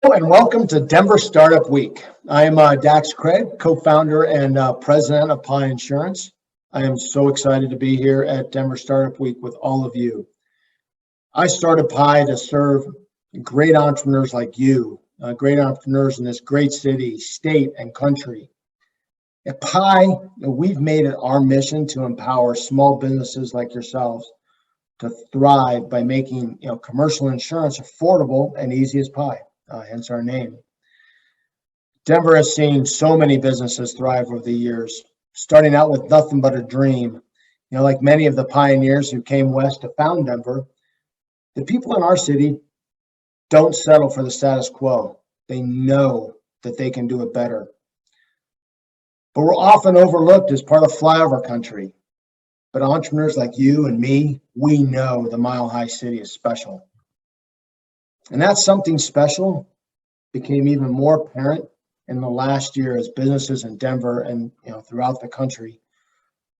Hello and welcome to Denver Startup Week. I am Dax Craig, co-founder and president of Pi Insurance. I am so excited to be here at Denver Startup Week with all of you. I started Pi to serve great entrepreneurs like you, great entrepreneurs in this great city, state, and country. At Pi, we've made it our mission to empower small businesses like yourselves to thrive by making commercial insurance affordable and easy as pie. Hence our name. Denver has seen so many businesses thrive over the years, starting out with nothing but a dream. Like many of the pioneers who came west to found Denver, the people in our city don't settle for the status quo. They know that they can do it better. But we're often overlooked as part of flyover country. But entrepreneurs like you and me, we know the Mile High City is special. And that something special became even more apparent in the last year as businesses in Denver and throughout the country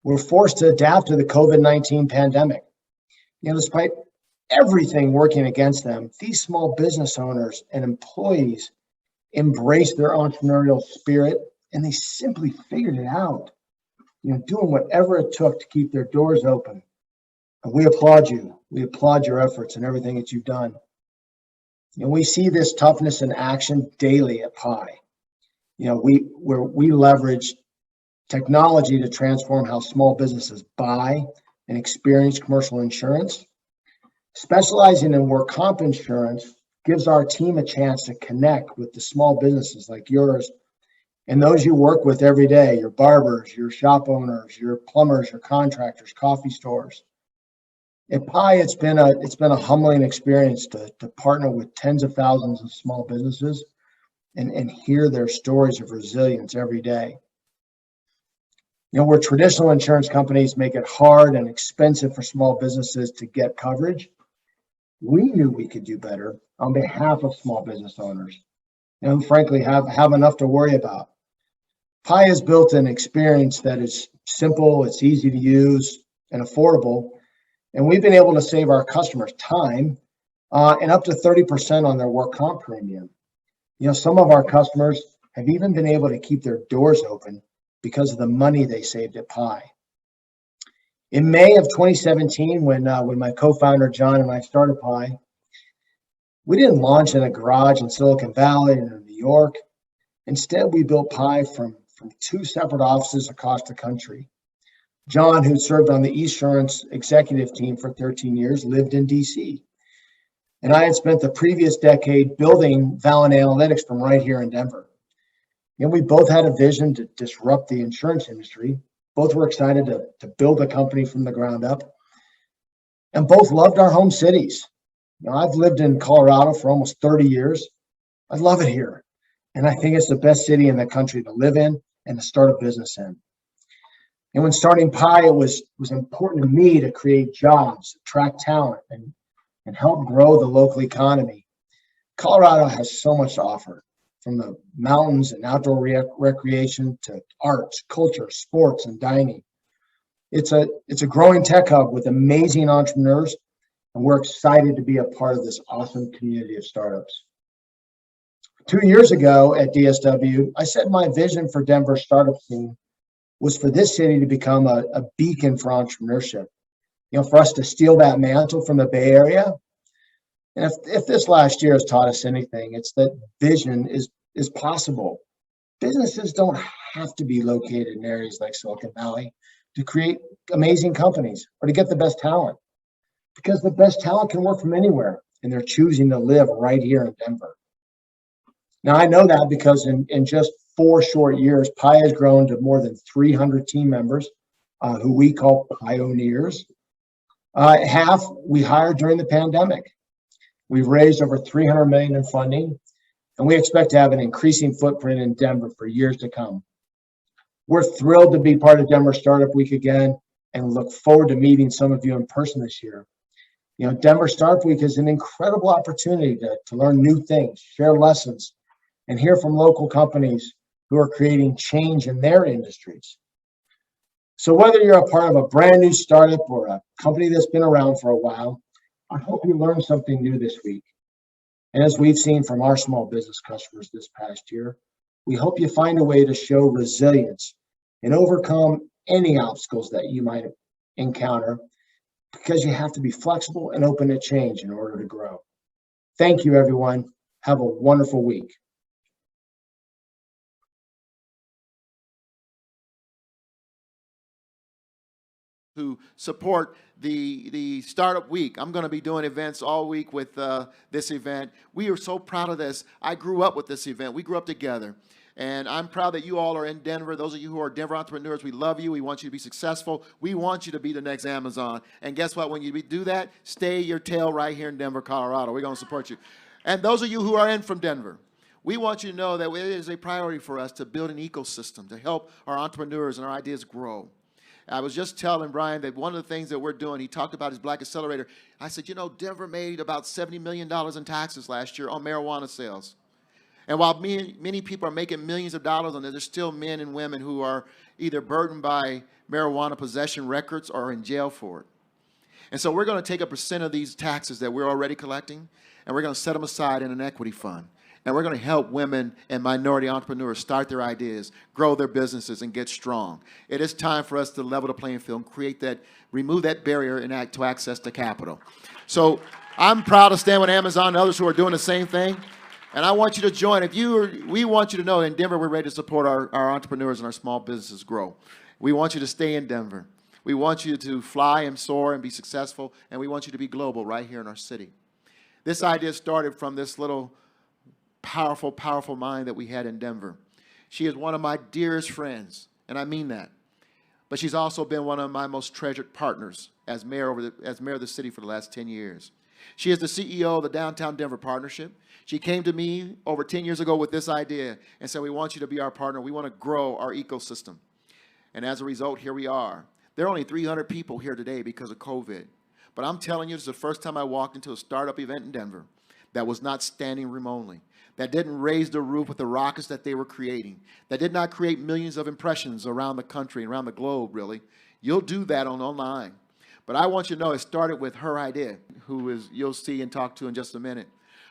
were forced to adapt to the COVID-19 pandemic. Despite everything working against them, these small business owners and employees embraced their entrepreneurial spirit and they simply figured it out, doing whatever it took to keep their doors open. And we applaud you. We applaud your efforts and everything that you've done. And we see this toughness in action daily at Pi. We leverage technology to transform how small businesses buy and experience commercial insurance. Specializing in work comp insurance gives our team a chance to connect with the small businesses like yours and those you work with every day, your barbers, your shop owners, your plumbers, your contractors, coffee stores. At Pi, it's been a humbling experience to partner with tens of thousands of small businesses and hear their stories of resilience every day. Where traditional insurance companies make it hard and expensive for small businesses to get coverage, we knew we could do better on behalf of small business owners and frankly have enough to worry about. Pi has built an experience that is simple, it's easy to use, and affordable. And we've been able to save our customers time and up to 30% on their work comp premium. Some of our customers have even been able to keep their doors open because of the money they saved at Pi. In May of 2017, when my co-founder John and I started Pi, we didn't launch in a garage in Silicon Valley or New York. Instead, we built Pi from two separate offices across the country. John, who served on the Esurance executive team for 13 years, lived in DC. And I had spent the previous decade building Valent Analytics from right here in Denver. And we both had a vision to disrupt the insurance industry. Both were excited to build a company from the ground up. And both loved our home cities. I've lived in Colorado for almost 30 years. I love it here. And I think it's the best city in the country to live in and to start a business in. And when starting Pi, it was important to me to create jobs, attract talent, and help grow the local economy. Colorado has so much to offer, from the mountains and outdoor recreation to arts, culture, sports, and dining. It's a growing tech hub with amazing entrepreneurs, and we're excited to be a part of this awesome community of startups. 2 years ago at DSW, I said my vision for Denver startup scene was for this city to become a beacon for entrepreneurship, for us to steal that mantle from the Bay Area. And if this last year has taught us anything, it's that vision is possible. Businesses don't have to be located in areas like Silicon Valley to create amazing companies or to get the best talent, because the best talent can work from anywhere, and they're choosing to live right here in Denver. Now, I know that because in just 4 short years, Pi has grown to more than 300 team members, who we call pioneers. Half we hired during the pandemic. We've raised over $300 million in funding, and we expect to have an increasing footprint in Denver for years to come. We're thrilled to be part of Denver Startup Week again and look forward to meeting some of you in person this year. Denver Startup Week is an incredible opportunity to learn new things, share lessons, and hear from local companies who are creating change in their industries. So whether you're a part of a brand new startup or a company that's been around for a while, I hope you learned something new this week. And as we've seen from our small business customers this past year, we hope you find a way to show resilience and overcome any obstacles that you might encounter, because you have to be flexible and open to change in order to grow. Thank you, everyone. Have a wonderful week. To support the startup week. I'm going to be doing events all week with this event. We are so proud of this. I grew up with this event. We grew up together. And I'm proud that you all are in Denver. Those of you who are Denver entrepreneurs, we love you. We want you to be successful. We want you to be the next Amazon. And guess what? When you do that, stay your tail right here in Denver, Colorado. We're going to support you. And those of you who are in from Denver, we want you to know that it is a priority for us to build an ecosystem to help our entrepreneurs and our ideas grow. I was just telling Brian that one of the things that we're doing, he talked about his Black Accelerator. I said, you know, Denver made about $70 million in taxes last year on marijuana sales. And while many people are making millions of dollars on it, there's still men and women who are either burdened by marijuana possession records or in jail for it. And so we're going to take a percent of these taxes that we're already collecting, and we're going to set them aside in an equity fund. And we're going to help women and minority entrepreneurs start their ideas, grow their businesses, and get strong. It is time for us to level the playing field and create that, remove that barrier to access to capital. So I'm proud to stand with Amazon and others who are doing the same thing. And I want you to join. We want you to know in Denver, we're ready to support our entrepreneurs and our small businesses grow. We want you to stay in Denver. We want you to fly and soar and be successful. And we want you to be global right here in our city. This idea started from this little powerful, powerful mind that we had in Denver. She is one of my dearest friends, and I mean that. But she's also been one of my most treasured partners as mayor of the city for the last 10 years. She is the CEO of the Downtown Denver Partnership. She came to me over 10 years ago with this idea and said, we want you to be our partner. We want to grow our ecosystem. And as a result, here we are. There are only 300 people here today because of COVID. But I'm telling you, this is the first time I walked into a startup event in Denver that was not standing room only, that didn't raise the roof with the rockets that they were creating, that did not create millions of impressions around the country, around the globe, really. You'll do that online. But I want you to know it started with her idea, you'll see and talk to in just a minute.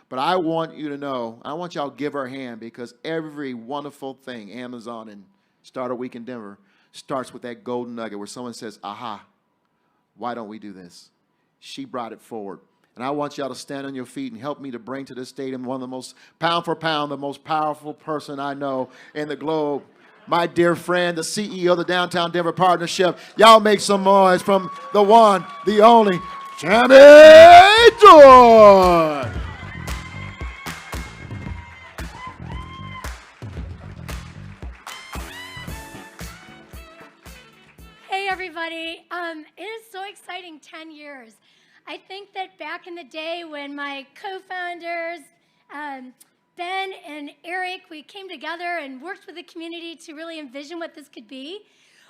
But I want you to know, I want y'all to give her a hand, because every wonderful thing, Amazon and Startup Week in Denver, starts with that golden nugget where someone says, aha, why don't we do this? She brought it forward. And I want y'all to stand on your feet and help me to bring to this stadium one of the most, pound for pound, the most powerful person I know in the globe. My dear friend, the CEO of the Downtown Denver Partnership. Y'all make some noise from the one, the only, Tammy Duran. Hey everybody, it is so exciting, 10 years. I think that back in the day when my co-founders, Ben and Eric, we came together and worked with the community to really envision what this could be.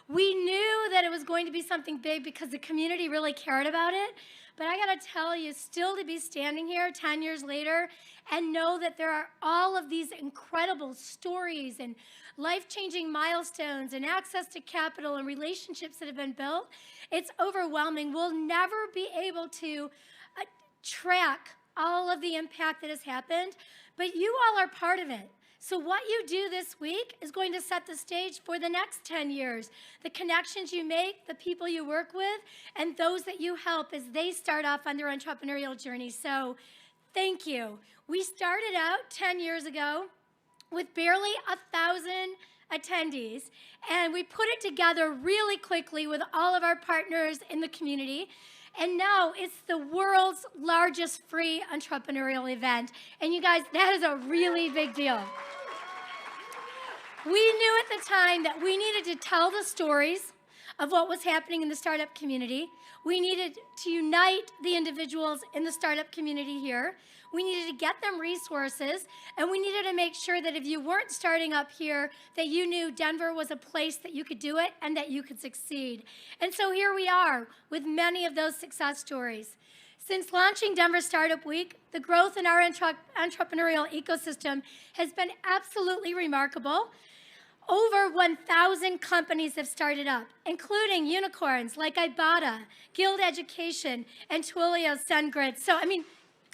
We knew that it was going to be something big because the community really cared about it. But I gotta tell you, still to be standing here 10 years later and know that there are all of these incredible stories and life-changing milestones and access to capital and relationships that have been built, it's overwhelming. We'll never be able to track all of the impact that has happened, but you all are part of it. So what you do this week is going to set the stage for the next 10 years. The connections you make, the people you work with, and those that you help as they start off on their entrepreneurial journey. So thank you. We started out 10 years ago with barely 1,000 attendees, and we put it together really quickly with all of our partners in the community. And now it's the world's largest free entrepreneurial event. And you guys, that is a really big deal. We knew at the time that we needed to tell the stories of what was happening in the startup community. We needed to unite the individuals in the startup community here. We needed to get them resources, and we needed to make sure that if you weren't starting up here, that you knew Denver was a place that you could do it and that you could succeed. And so here we are with many of those success stories. Since launching Denver Startup Week, the growth in our entrepreneurial ecosystem has been absolutely remarkable. Over 1,000 companies have started up, including unicorns like Ibotta, Guild Education, and Twilio SendGrid. So, I mean,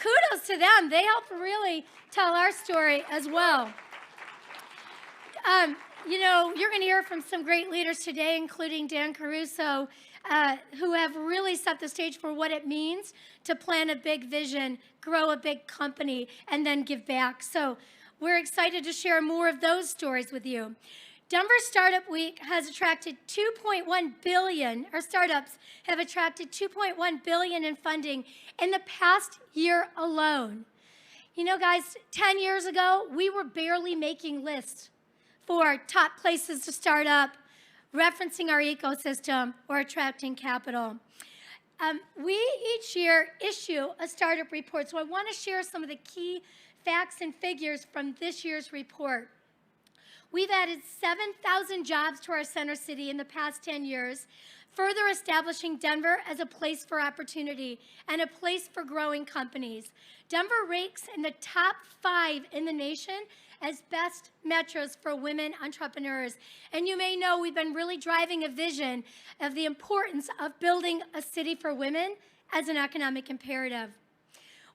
kudos to them. They helped really tell our story as well. You know, you're going to hear from some great leaders today, including Dan Caruso, who have really set the stage for what it means to plan a big vision, grow a big company, and then give back. So we're excited to share more of those stories with you. Denver Startup Week has attracted $2.1 billion, or startups have attracted $2.1 billion in funding in the past year alone. You know, guys, 10 years ago, we were barely making lists for top places to start up, referencing our ecosystem, or attracting capital. We each year issue a startup report, so I want to share some of the key facts and figures from this year's report. We've added 7,000 jobs to our center city in the past 10 years, further establishing Denver as a place for opportunity and a place for growing companies. Denver ranks in the top 5 in the nation as best metros for women entrepreneurs. And you may know we've been really driving a vision of the importance of building a city for women as an economic imperative.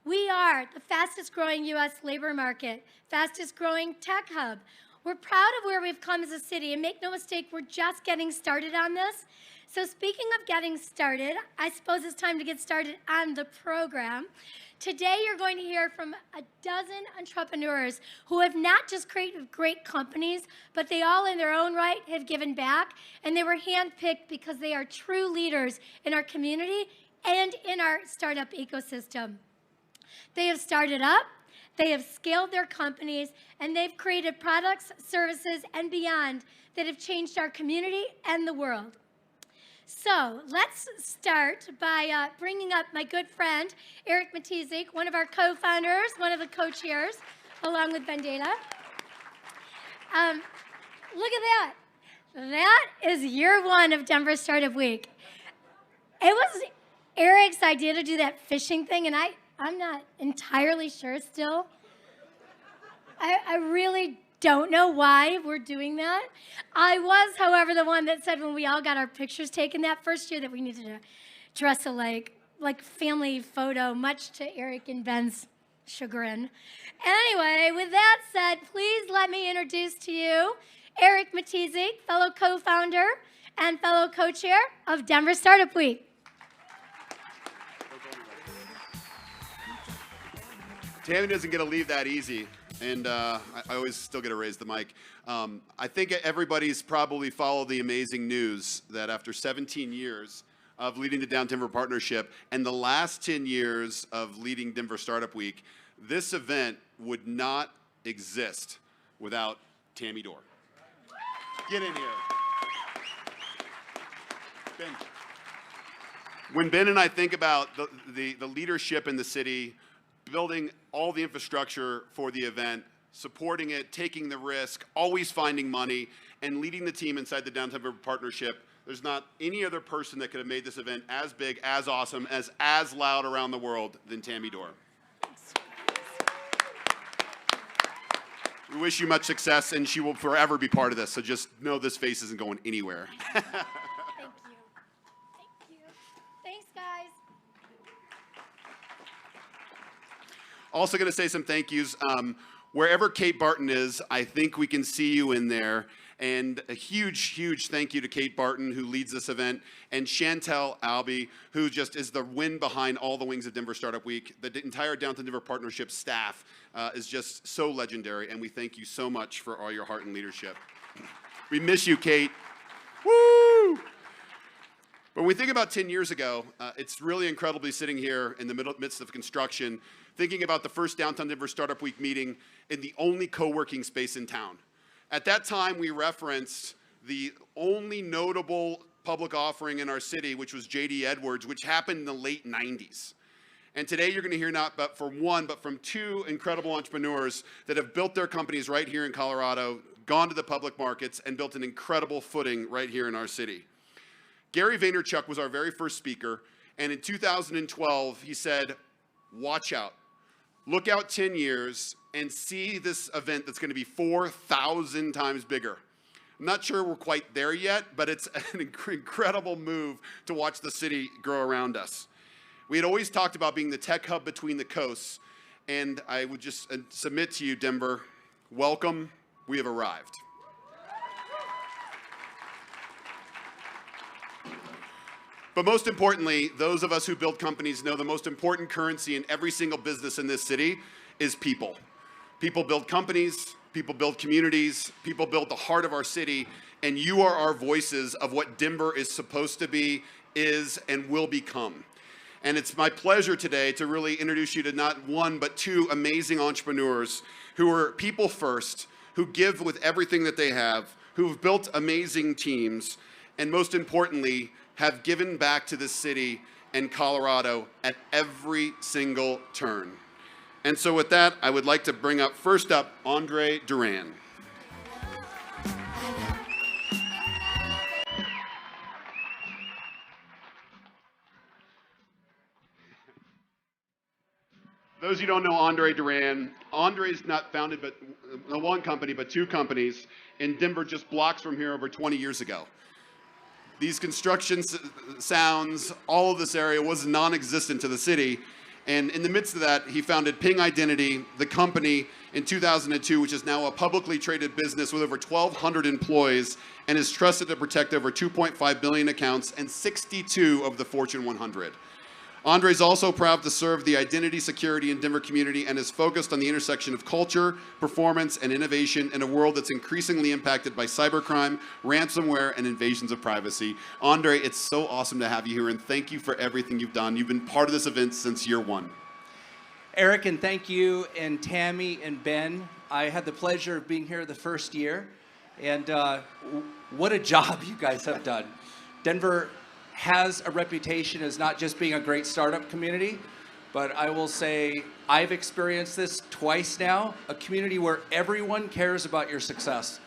We are the fastest growing U.S. labor market, fastest growing tech hub. We're proud of where we've come as a city, and make no mistake, we're just getting started on this. So speaking of getting started, I suppose it's time to get started on the program. Today, you're going to hear from a dozen entrepreneurs who have not just created great companies, but they all in their own right have given back, and they were handpicked because they are true leaders in our community and in our startup ecosystem. They have started up, they have scaled their companies, and they've created products, services, and beyond that have changed our community and the world. So let's start by bringing up my good friend, Eric Matizik, one of our co-founders, one of the co-chairs, along with Vendetta. Look at that. That is year one of Denver Startup Week. It was Eric's idea to do that fishing thing, and I'm not entirely sure still. I really don't know why we're doing that. I was, however, the one that said when we all got our pictures taken that first year that we needed to dress alike, like family photo, much to Eric and Ben's chagrin. Anyway, with that said, please let me introduce to you Eric Matizik, fellow co-founder and fellow co-chair of Denver Startup Week. Tammy doesn't get to leave that easy, and I always still get to raise the mic. I think everybody's probably followed the amazing news that after 17 years of leading the Down Denver Partnership and the last 10 years of leading Denver Startup Week, this event would not exist without Tammy Dorr. Get in here. Ben. When Ben and I think about the leadership in the city, building all the infrastructure for the event, supporting it, taking the risk, always finding money, and leading the team inside the Down Denver Partnership, there's not any other person that could have made this event as big, as awesome, as loud around the world than Tammy Dorr. We wish you much success, and she will forever be part of this, so just know this face isn't going anywhere. Thank you. Thank you. Thanks, guys. Also going to say some thank yous. Wherever Kate Barton is, I think we can see you in there. And a huge, huge thank you to Kate Barton, who leads this event, and Chantel Albee, who just is the wind behind all the wings of Denver Startup Week. The entire Downtown Denver Partnership staff is just so legendary, and we thank you so much for all your heart and leadership. We miss you, Kate. Woo! When we think about 10 years ago, it's really incredible to be sitting here in the midst of construction, thinking about the first Downtown Denver Startup Week meeting in the only co-working space in town. At that time, we referenced the only notable public offering in our city, which was J.D. Edwards, which happened in the late 90s. And today you're going to hear not but from one, but from two incredible entrepreneurs that have built their companies right here in Colorado, gone to the public markets, and built an incredible footing right here in our city. Gary Vaynerchuk was our very first speaker, and in 2012, he said, watch out. Look out 10 years and see this event that's going to be 4,000 times bigger. I'm not sure we're quite there yet, but it's an incredible move to watch the city grow around us. We had always talked about being the tech hub between the coasts, and I would just submit to you, Denver, welcome, we have arrived. But most importantly, those of us who build companies know the most important currency in every single business in this city is people. People build companies, people build communities, people build the heart of our city, and you are our voices of what Denver is supposed to be, is, and will become. And it's my pleasure today to really introduce you to not one, but two amazing entrepreneurs who are people first, who give with everything that they have, who have built amazing teams, and most importantly, have given back to this city and Colorado at every single turn. And so with that, I would like to bring up, first up, Duran. Those of you who don't know Duran, Andre's not founded but one company, but two companies in Denver, just blocks from here over 20 years ago. These construction sounds, all of this area was non-existent to the city. And in the midst of that, he founded Ping Identity, the company, in 2002, which is now a publicly traded business with over 1,200 employees and is trusted to protect over 2.5 billion accounts and 62 of the Fortune 100. Andre's also proud to serve the identity security in Denver community and is focused on the intersection of culture, performance, and innovation in a world that's increasingly impacted by cybercrime, ransomware, and invasions of privacy. Andre, it's so awesome to have you here, and thank you for everything you've done. You've been part of this event since year one. Eric, and thank you, and Tammy and Ben. I had the pleasure of being here the first year, and what a job you guys have done. Denver has a reputation as not just being a great startup community, but I will say I've experienced this twice now, a community where everyone cares about your success.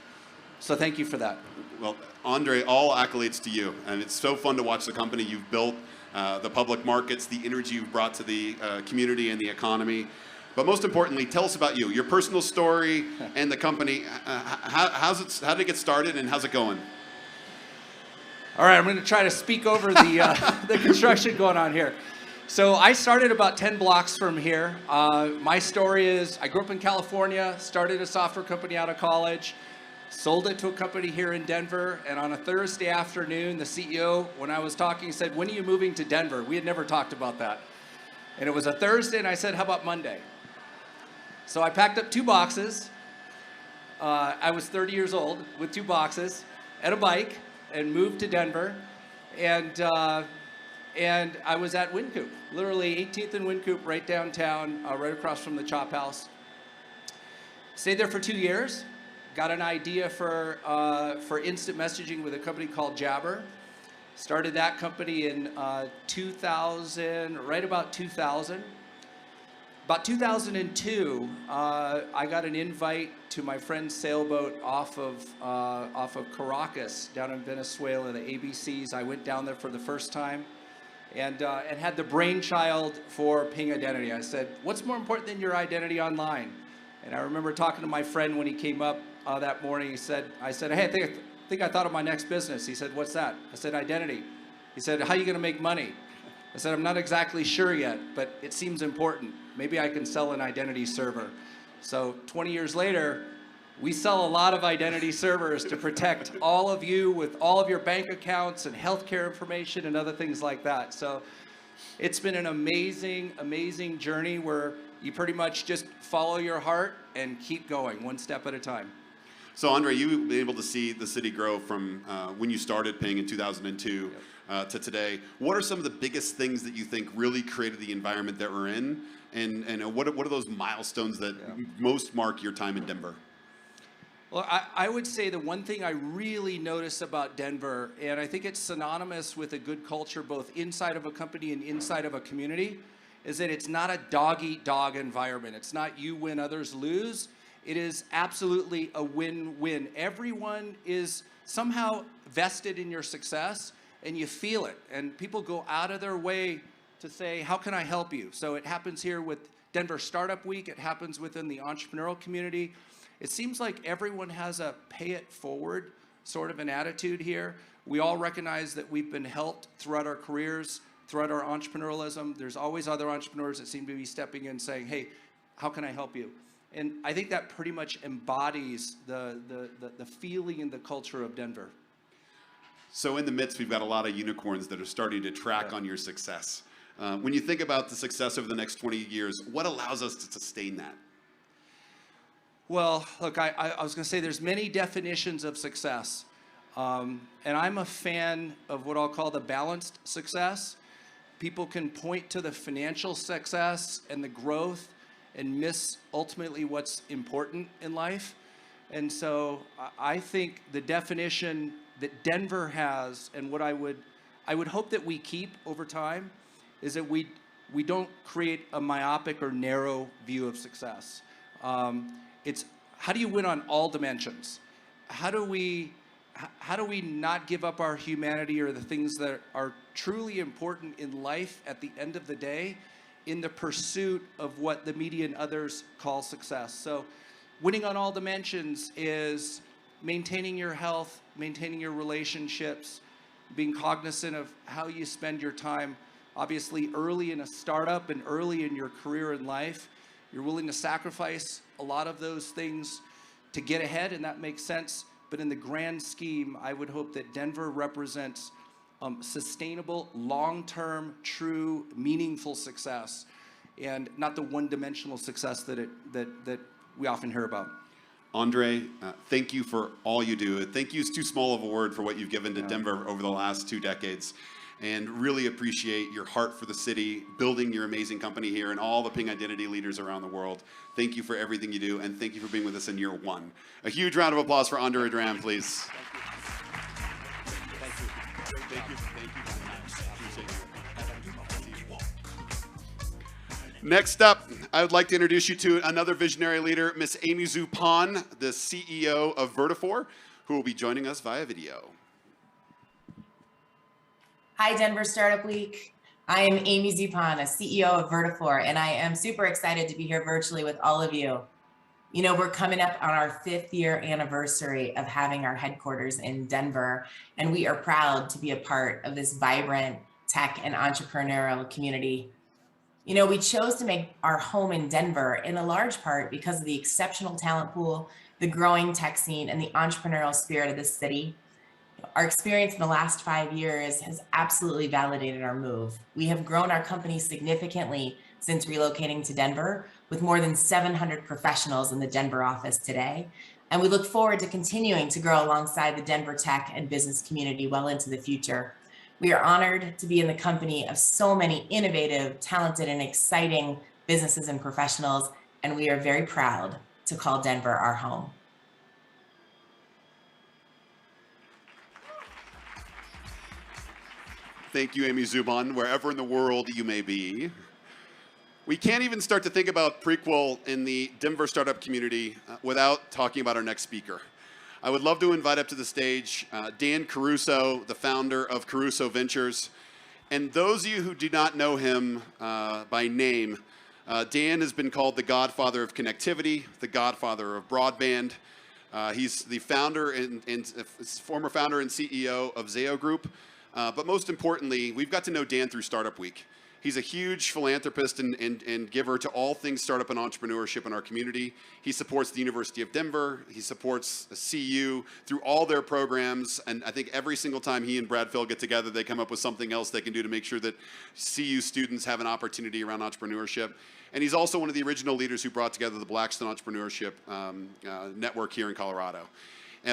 So thank you for that. Well, Andre, all accolades to you. And it's so fun to watch the company you've built, the public markets, the energy you've brought to the community and the economy. But most importantly, tell us about you, your personal story and the company. How did it get started and how's it going? All right, I'm going to try to speak over the construction going on here. So I started about 10 blocks from here. My story is I grew up in California, started a software company out of college, sold it to a company here in Denver, and on a Thursday afternoon, the CEO, when I was talking, said, "When are you moving to Denver?" We had never talked about that. And it was a Thursday, and I said, "How about Monday?" So I packed up 2 boxes. I was 30 years old with 2 boxes and a bike, and moved to Denver, and I was at Wynkoop, literally 18th and Wynkoop, right downtown, right across from the Chop House. Stayed there for 2 years, got an idea for instant messaging with a company called Jabber. Started that company in 2000, right about 2000. About 2002, I got an invite to my friend's sailboat off of Caracas down in Venezuela, the ABCs. I went down there for the first time and had the brainchild for Ping Identity. I said, "What's more important than your identity online?" And I remember talking to my friend when he came up that morning. I said, "Hey, I think I thought of my next business." He said, "What's that?" I said, "Identity." He said, "How are you going to make money?" I said, "I'm not exactly sure yet, but it seems important. Maybe I can sell an identity server." So 20 years later, we sell a lot of identity servers to protect all of you with all of your bank accounts and healthcare information and other things like that. So it's been an amazing, amazing journey where you pretty much just follow your heart and keep going one step at a time. So Andre, you've been able to see the city grow from when you started Ping in 2002 to today. What are some of the biggest things that you think really created the environment that we're in? And what are those milestones that most mark your time in Denver? Well, I would say the one thing I really notice about Denver, and I think it's synonymous with a good culture both inside of a company and inside of a community, is that it's not a dog-eat-dog environment. It's not you win, others lose. It is absolutely a win-win. Everyone is somehow vested in your success, and you feel it. And people go out of their way to say, "How can I help you?" So it happens here with Denver Startup Week. It happens within the entrepreneurial community. It seems like everyone has a pay it forward sort of an attitude here. We all recognize that we've been helped throughout our careers throughout our entrepreneurialism. There's always other entrepreneurs that seem to be stepping in saying, hey, how can I help you? And I think that pretty much embodies the feeling and the culture of Denver. So in the midst, we've got a lot of unicorns that are starting to track on your success. When you think about the success over the next 20 years, what allows us to sustain that? Well, look, I was going to say there's many definitions of success. And I'm a fan of what I'll call the balanced success. People can point to the financial success and the growth and miss ultimately what's important in life. And so I think the definition that Denver has, and what I would hope that we keep over time, is that we don't create a myopic or narrow view of success. It's how do you win on all dimensions? How do we not give up our humanity or the things that are truly important in life at the end of the day in the pursuit of what the media and others call success? So winning on all dimensions is maintaining your health, maintaining your relationships, being cognizant of how you spend your time. Obviously, early in a startup and early in your career in life, you're willing to sacrifice a lot of those things to get ahead, and that makes sense. But in the grand scheme, I would hope that Denver represents sustainable, long-term, true, meaningful success, and not the one-dimensional success that we often hear about. Andre, thank you for all you do. Thank you is too small of a word for what you've given to Denver over the last 2 decades. And really appreciate your heart for the city, building your amazing company here, and all the Ping Identity leaders around the world. Thank you for everything you do, and thank you for being with us in year 1. A huge round of applause for Andre Duran, please. Thank you. Thank you. Next up, I would like to introduce you to another visionary leader, Miss Amy Zupan, the CEO of Vertifor, who will be joining us via video. Hi, Denver Startup Week. I am Amy Zupan, a CEO of Vertifor, and I am super excited to be here virtually with all of you. You know, we're coming up on our 5th year anniversary of having our headquarters in Denver, and we are proud to be a part of this vibrant tech and entrepreneurial community. You know, we chose to make our home in Denver in a large part because of the exceptional talent pool, the growing tech scene, and the entrepreneurial spirit of this city. Our experience in the last 5 years has absolutely validated our move. We have grown our company significantly since relocating to Denver, with more than 700 professionals in the Denver office today. And we look forward to continuing to grow alongside the Denver tech and business community well into the future. We are honored to be in the company of so many innovative, talented, and exciting businesses and professionals, and we are very proud to call Denver our home. Thank you, Amy Zupan, wherever in the world you may be. We can't even start to think about prequel in the Denver startup community without talking about our next speaker. I would love to invite up to the stage Dan Caruso, the founder of Caruso Ventures. And those of you who do not know him by name, Dan has been called the godfather of connectivity, the godfather of broadband. He's the founder and former founder and CEO of Zayo Group. But most importantly, we've got to know Dan through Startup Week. He's a huge philanthropist and giver to all things startup and entrepreneurship in our community. He supports the University of Denver. He supports CU through all their programs. And I think every single time he and Brad Phil get together, they come up with something else they can do to make sure that CU students have an opportunity around entrepreneurship. And he's also one of the original leaders who brought together the Blackstone Entrepreneurship Network here in Colorado.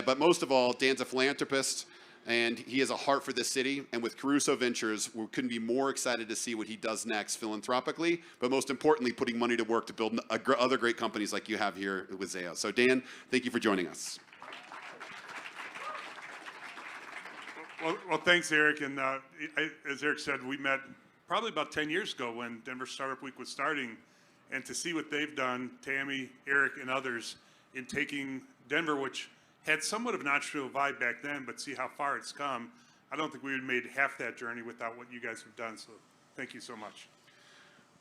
But most of all, Dan's a philanthropist. And he has a heart for this city. And with Caruso Ventures, we couldn't be more excited to see what he does next philanthropically, but most importantly, putting money to work to build other great companies like you have here with Zayo. So Dan, thank you for joining us. Well, thanks, Eric. And as Eric said, we met probably about 10 years ago when Denver Startup Week was starting. And to see what they've done, Tammy, Eric, and others, in taking Denver, which had somewhat of an entrepreneurial vibe back then, but see how far it's come. I don't think we would have made half that journey without what you guys have done. So thank you so much.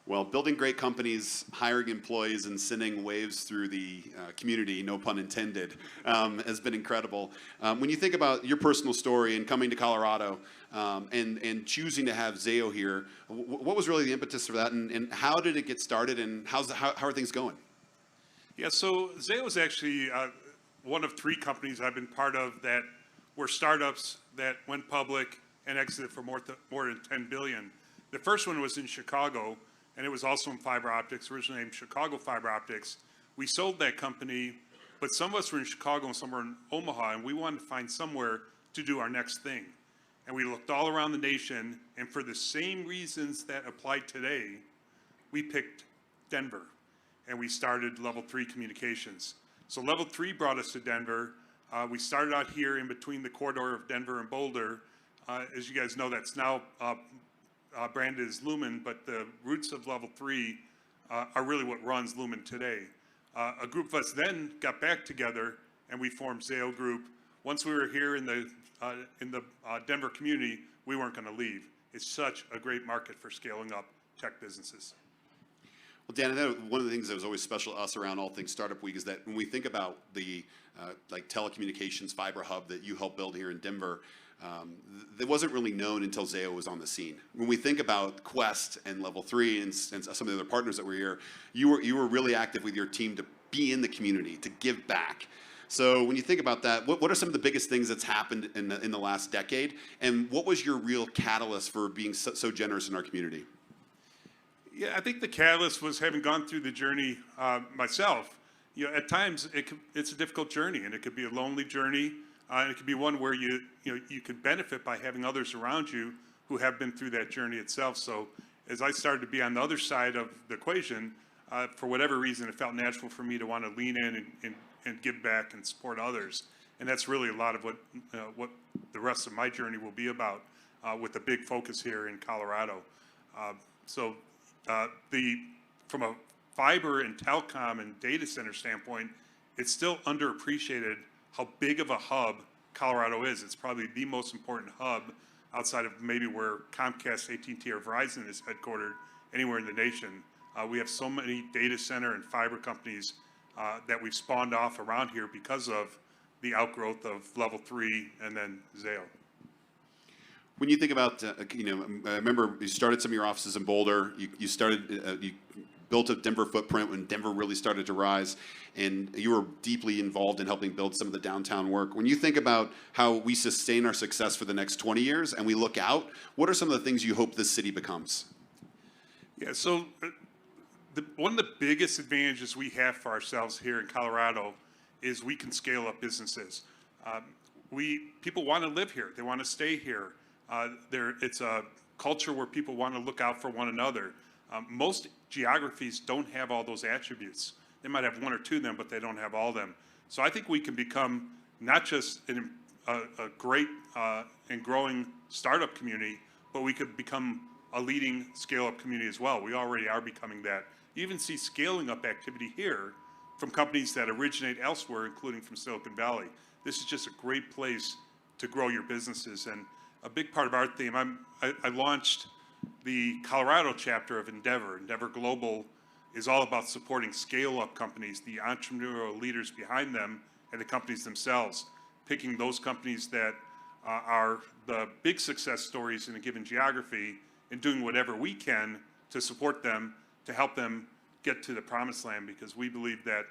Well, building great companies, hiring employees, and sending waves through the community, no pun intended, has been incredible. When you think about your personal story and coming to Colorado and choosing to have Zayo here, what was really the impetus for that, and how did it get started, and how are things going? Yeah, so Zayo is actually one of 3 companies I've been part of that were startups that went public and exited for more than $10 billion. The first one was in Chicago, and it was also in fiber optics, originally named Chicago Fiber Optics. We sold that company, but some of us were in Chicago and some were in Omaha, and we wanted to find somewhere to do our next thing. And we looked all around the nation, and for the same reasons that apply today, we picked Denver, and we started Level 3 Communications. So Level 3 brought us to Denver. We started out here in between the corridor of Denver and Boulder. As you guys know, that's now branded as Lumen, but the roots of Level 3 are really what runs Lumen today. A group of us then got back together and we formed Zayo Group. Once we were here in the Denver community, we weren't going to leave. It's such a great market for scaling up tech businesses. Well, Dan, I know one of the things that was always special to us around All Things Startup Week is that when we think about the like telecommunications fiber hub that you helped build here in Denver, that wasn't really known until Zayo was on the scene. When we think about Quest and Level 3 and some of the other partners that were here, you were really active with your team to be in the community, to give back. So when you think about that, what are some of the biggest things that's happened in the last decade, and what was your real catalyst for being so generous in our community? Yeah, I think the catalyst was having gone through the journey myself. At times it's a difficult journey, and it could be a lonely journey. And it could be one where you could benefit by having others around you who have been through that journey itself. So as I started to be on the other side of the equation, for whatever reason, it felt natural for me to want to lean in and give back and support others. And that's really a lot of what the rest of my journey will be about, with a big focus here in Colorado. From a fiber and telecom and data center standpoint, it's still underappreciated how big of a hub Colorado is. It's probably the most important hub outside of maybe where Comcast, AT&T, or Verizon is headquartered anywhere in the nation. We have so many data center and fiber companies that we've spawned off around here because of the outgrowth of Level 3 and then Zayo. When you think about, I remember you started some of your offices in Boulder. You built a Denver footprint when Denver really started to rise, and you were deeply involved in helping build some of the downtown work. When you think about how we sustain our success for the next 20 years and we look out, what are some of the things you hope this city becomes? Yeah, so one of the biggest advantages we have for ourselves here in Colorado is we can scale up businesses. People want to live here. They want to stay here. It's a culture where people want to look out for one another. Most geographies don't have all those attributes. They might have one or two of them, but they don't have all of them. So I think we can become not just a great and growing startup community, but we could become a leading scale-up community as well. We already are becoming that. You even see scaling up activity here from companies that originate elsewhere, including from Silicon Valley. This is just a great place to grow your businesses. And a big part of our theme, I launched the Colorado chapter of Endeavor. Endeavor Global is all about supporting scale-up companies, the entrepreneurial leaders behind them, and the companies themselves, picking those companies that are the big success stories in a given geography and doing whatever we can to support them, to help them get to the promised land, because we believe that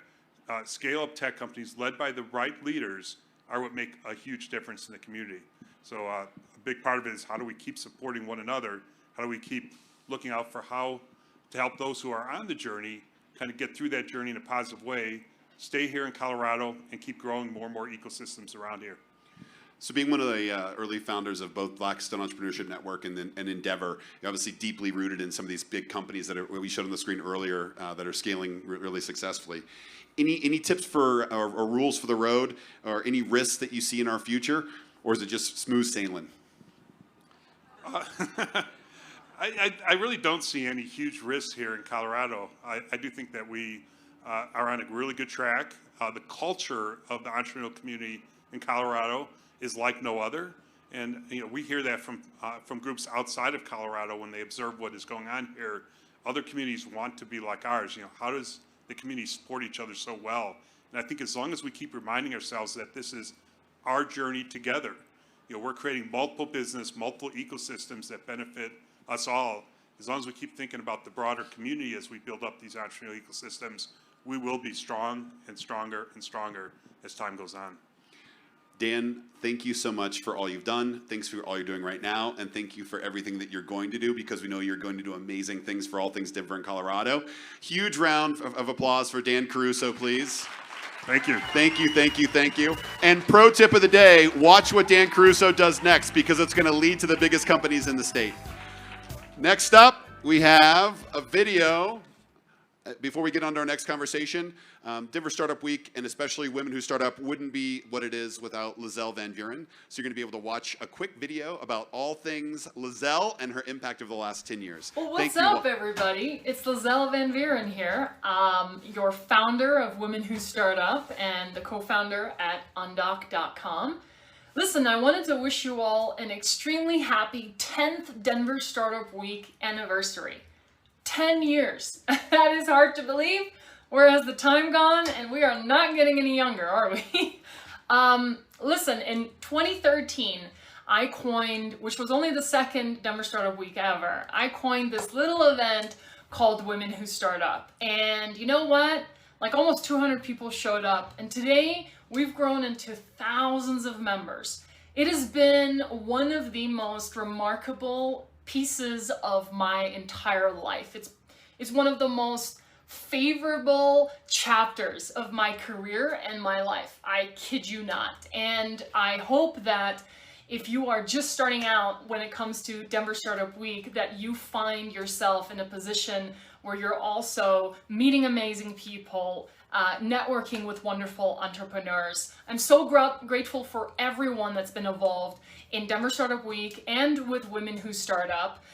scale-up tech companies led by the right leaders are what make a huge difference in the community. So a big part of it is how do we keep supporting one another? How do we keep looking out for how to help those who are on the journey kind of get through that journey in a positive way, stay here in Colorado, and keep growing more and more ecosystems around here? So being one of the early founders of both Blackstone Entrepreneurship Network and Endeavor, you're obviously deeply rooted in some of these big companies that we showed on the screen earlier that are scaling really successfully. Any tips for or rules for the road, or any risks that you see in our future, or is it just smooth sailing? I really don't see any huge risks here in Colorado. I do think that we are on a really good track. The culture of the entrepreneurial community in Colorado is like no other, and we hear that from groups outside of Colorado when they observe what is going on here. other communities want to be like ours. How does the community support each other so well? And I think as long as we keep reminding ourselves that this is our journey together, we're creating multiple business, multiple ecosystems that benefit us all. As long as we keep thinking about the broader community as we build up these entrepreneurial ecosystems, we will be strong and stronger and stronger as time goes on. Dan, thank you so much for all you've done. Thanks for all you're doing right now. And thank you for everything that you're going to do, because we know you're going to do amazing things for all things Denver and Colorado. Huge round of applause for Dan Caruso, please. Thank you. Thank you, thank you, thank you. And pro tip of the day, watch what Dan Caruso does next, because it's going to lead to the biggest companies in the state. Next up, we have a video. Before we get on to our next conversation, Denver Startup Week, and especially Women Who Start Up, wouldn't be what it is without Lizelle Van Buren. So you're going to be able to watch a quick video about all things Lizelle and her impact over the last 10 years. Well, what's up, everybody? It's Lizelle Van Buren here, your founder of Women Who Start Up and the co-founder at undoc.com. Listen, I wanted to wish you all an extremely happy 10th Denver Startup Week anniversary. 10 years. That is hard to believe. Where has the time gone? And we are not getting any younger, are we? Listen, in 2013, I coined, which was only the second Denver Startup Week ever, I coined this little event called Women Who Start Up. And you know what? Like almost 200 people showed up. And today, we've grown into thousands of members. It has been one of the most remarkable pieces of my entire life. It's one of the most favorable chapters of my career and my life. I kid you not. And I hope that if you are just starting out when it comes to Denver Startup Week, that you find yourself in a position where you're also meeting amazing people, networking with wonderful entrepreneurs. I'm so grateful for everyone that's been involved in Denver Startup Week and with Women Who Start Up.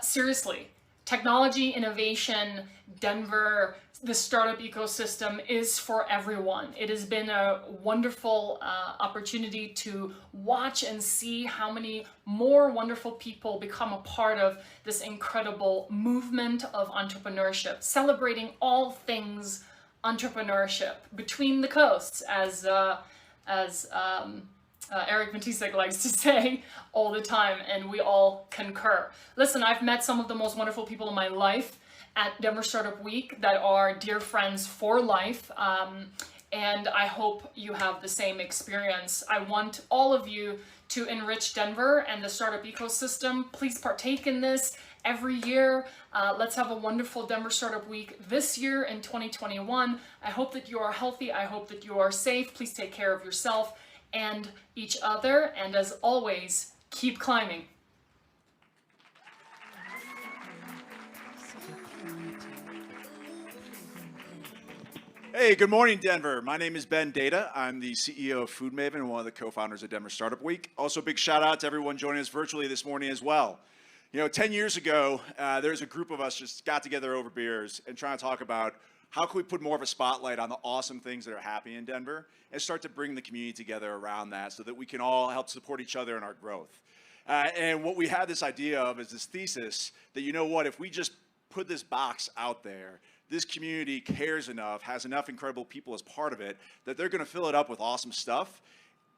Seriously, technology, innovation, Denver, the startup ecosystem is for everyone. It has been a wonderful opportunity to watch and see how many more wonderful people become a part of this incredible movement of entrepreneurship, celebrating all things entrepreneurship between the coasts, as Eric Matisek likes to say all the time, and we all concur. Listen, I've met some of the most wonderful people in my life at Denver Startup Week that are dear friends for life, and I hope you have the same experience. I want all of you to enrich Denver and the startup ecosystem. Please partake in this every year. Let's have a wonderful Denver Startup Week this year in 2021. I hope that you are healthy. I hope that you are safe. Please take care of yourself and each other, and as always, keep climbing. Hey, good morning, Denver. My name is Ben Data. I'm the CEO of Food Maven and one of the co-founders of Denver Startup Week. Also, big shout out to everyone joining us virtually this morning as well. 10 years ago, there's a group of us just got together over beers and trying to talk about how can we put more of a spotlight on the awesome things that are happening in Denver and start to bring the community together around that so that we can all help support each other in our growth. And what we had this idea of is this thesis that, if we just put this box out there, this community cares enough, has enough incredible people as part of it, that they're going to fill it up with awesome stuff.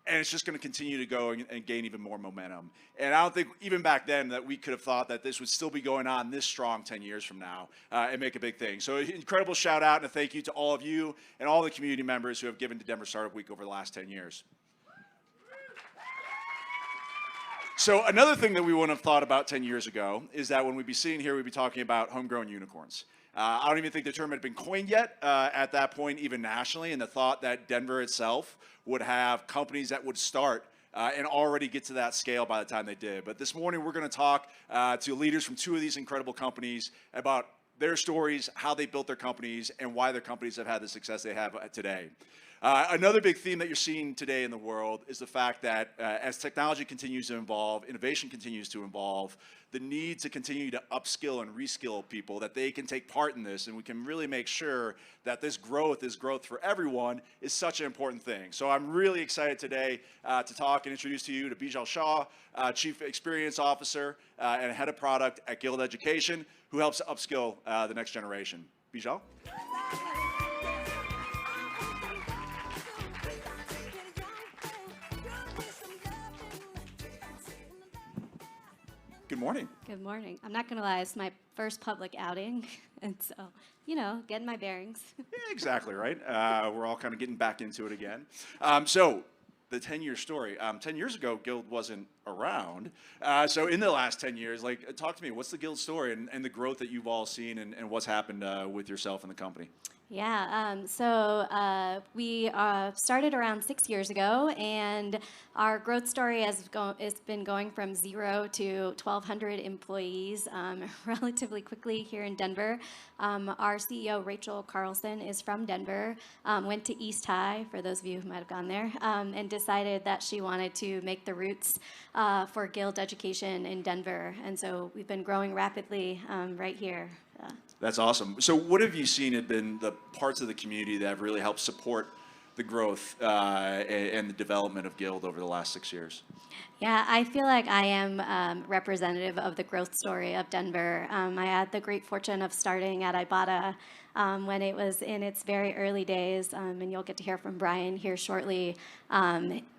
And it's just going to continue to go and gain even more momentum. And I don't think even back then that we could have thought that this would still be going on this strong 10 years from now and make a big thing. So incredible shout out and a thank you to all of you and all the community members who have given to Denver Startup Week over the last 10 years. So another thing that we wouldn't have thought about 10 years ago is that when we'd be sitting here, we'd be talking about homegrown unicorns. I don't even think the term had been coined yet at that point, even nationally, and the thought that Denver itself would have companies that would start and already get to that scale by the time they did. But this morning, we're going to talk to leaders from two of these incredible companies about their stories, how they built their companies, and why their companies have had the success they have today. Another big theme that you're seeing today in the world is the fact that as technology continues to evolve, innovation continues to evolve, the need to continue to upskill and reskill people, that they can take part in this, and we can really make sure that this growth for everyone, is such an important thing. So I'm really excited today to talk and introduce to you to Bijal Shah, Chief Experience Officer and Head of Product at Guild Education, who helps upskill the next generation. Bijal? Good morning. Good morning. I'm not going to lie, it's my first public outing, and so, getting my bearings. Yeah, exactly, right? We're all kind of getting back into it again. So the 10-year story. 10 years ago, Guild wasn't around. So in the last 10 years, talk to me. What's the Guild story and the growth that you've all seen and what's happened with yourself and the company? Yeah, so we started around 6 years ago, and our growth story has been going from 0 to 1,200 employees relatively quickly here in Denver. Our CEO, Rachel Carlson, is from Denver, went to East High, for those of you who might have gone there, and decided that she wanted to make the roots for Guild Education in Denver. And so we've been growing rapidly right here. That's awesome. So what have you seen have been the parts of the community that have really helped support the growth and the development of Guild over the last 6 years? Yeah, I feel like I am representative of the growth story of Denver. I had the great fortune of starting at Ibotta when it was in its very early days, and you'll get to hear from Brian here shortly.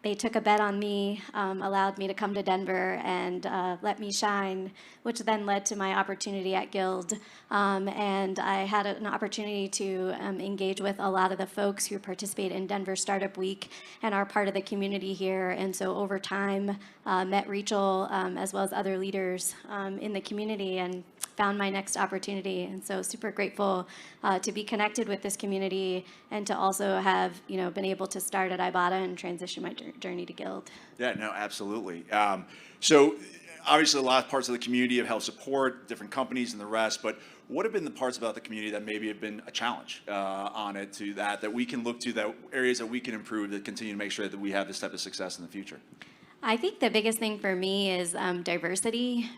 They took a bet on me, allowed me to come to Denver and let me shine, which then led to my opportunity at Guild. And I had an opportunity to engage with a lot of the folks who participate in Denver Startup Week and are part of the community here. And so over time, met Rachel as well as other leaders in the community and found my next opportunity. And so super grateful to be connected with this community and to also have been able to start at Ibotta and transition my journey to Guild. Yeah, no, absolutely. So obviously a lot of parts of the community have helped support different companies and the rest, but what have been the parts about the community that maybe have been a challenge on it to that we can look to, that areas that we can improve that continue to make sure that we have this type of success in the future? I think the biggest thing for me is diversity.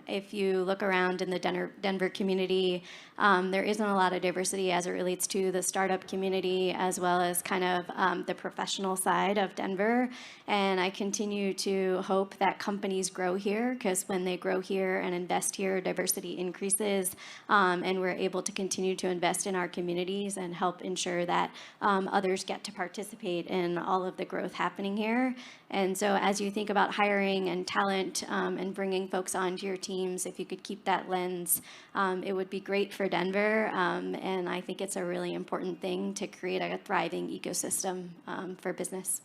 If you look around in the Denver community, there isn't a lot of diversity as it relates to the startup community as well as kind of the professional side of Denver. And I continue to hope that companies grow here, because when they grow here and invest here, diversity increases, and we're able to continue to invest in our communities and help ensure that others get to participate in all of the growth happening here. And so as you think about hiring and talent and bringing folks onto your teams, if you could keep that lens, it would be great for Denver. And I think it's a really important thing to create a thriving ecosystem for business.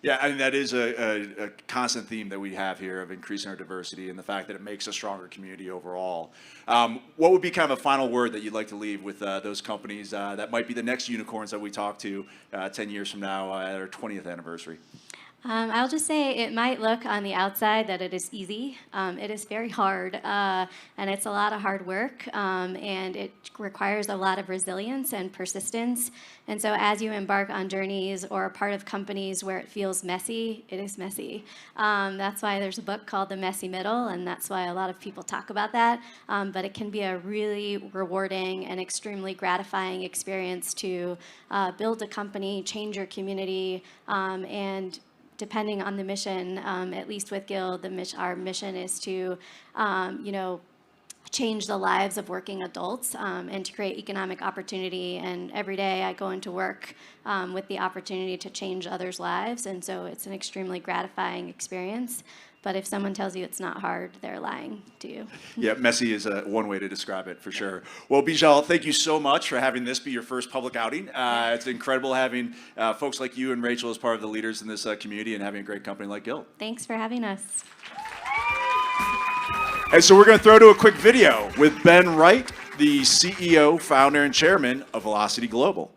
Yeah, I mean, that is a constant theme that we have here of increasing our diversity and the fact that it makes a stronger community overall. What would be kind of a final word that you'd like to leave with those companies that might be the next unicorns that we talk to 10 years from now at our 20th anniversary? I'll just say it might look on the outside that it is easy. It is very hard, and it's a lot of hard work, and it requires a lot of resilience and persistence. And so as you embark on journeys or are part of companies where it feels messy, it is messy. That's why there's a book called The Messy Middle, and that's why a lot of people talk about that. But it can be a really rewarding and extremely gratifying experience to build a company, change your community, and depending on the mission, at least with Guild, our mission is to, change the lives of working adults and to create economic opportunity. And every day I go into work with the opportunity to change others' lives. And so it's an extremely gratifying experience. But if someone tells you it's not hard, they're lying to you. Yeah, messy is one way to describe it, for sure. Well, Bijal, thank you so much for having this be your first public outing. It's incredible having folks like you and Rachel as part of the leaders in this community and having a great company like Guild. Thanks for having us. And so we're going to throw to a quick video with Ben Wright, the CEO, founder, and chairman of Velocity Global.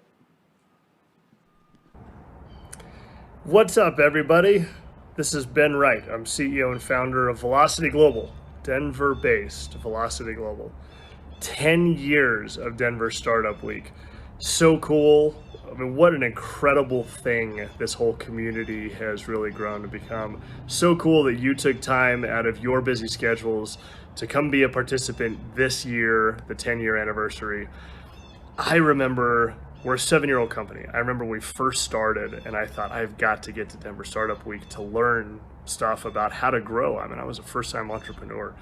What's up, everybody? This is Ben Wright. I'm CEO and founder of Velocity Global, Denver-based Velocity Global. 10 years of Denver Startup Week. So cool. I mean, what an incredible thing this whole community has really grown to become. So cool that you took time out of your busy schedules to come be a participant this year, the 10-year anniversary. I remember we're a 7-year-old company. I remember we first started and I thought, I've got to get to Denver Startup Week to learn stuff about how to grow. I mean, I was a first-time entrepreneur.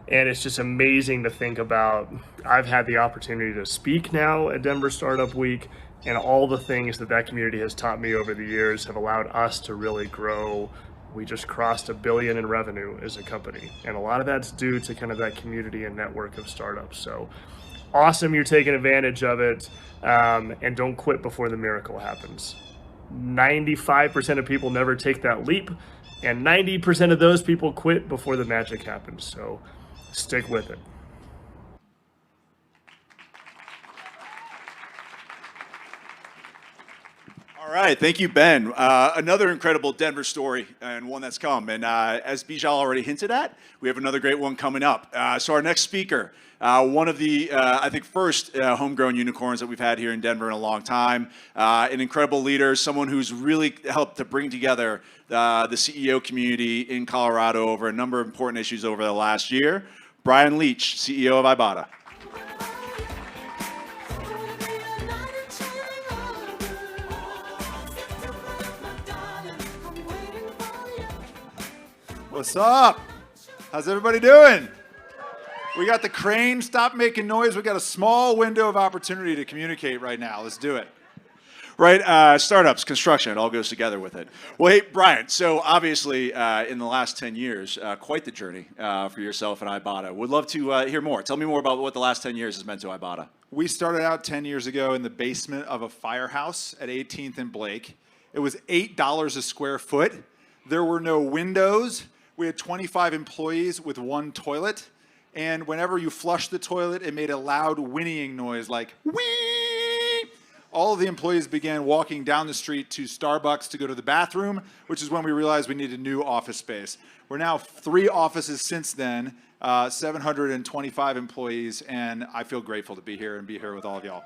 And it's just amazing to think about. I've had the opportunity to speak now at Denver Startup Week, and all the things that that community has taught me over the years have allowed us to really grow. We just crossed $1 billion in revenue as a company. And a lot of that's due to kind of that community and network of startups. So awesome you're taking advantage of it, and don't quit before the miracle happens. 95% of people never take that leap, and 90% of those people quit before the magic happens. So stick with it. All right, thank you, Ben. Another incredible Denver story and one that's come. And as Bijal already hinted at, we have another great one coming up. So our next speaker, one of the, I think, first homegrown unicorns that we've had here in Denver in a long time, an incredible leader, someone who's really helped to bring together the CEO community in Colorado over a number of important issues over the last year. Brian Leach, CEO of Ibotta. What's up? How's everybody doing? We got the crane, stop making noise. We got a small window of opportunity to communicate right now. Let's do it. Right, startups, construction, it all goes together with it. Well, hey, Brian, so obviously in the last 10 years, quite the journey for yourself and Ibotta. Would love to hear more. Tell me more about what the last 10 years has meant to Ibotta. We started out 10 years ago in the basement of a firehouse at 18th and Blake. It was $8 a square foot. There were no windows. We had 25 employees with one toilet. And whenever you flushed the toilet, it made a loud whinnying noise like whee! All of the employees began walking down the street to Starbucks to go to the bathroom, which is when we realized we needed new office space. We're now 3 offices since then, 725 employees, and I feel grateful to be here and be here with all of y'all.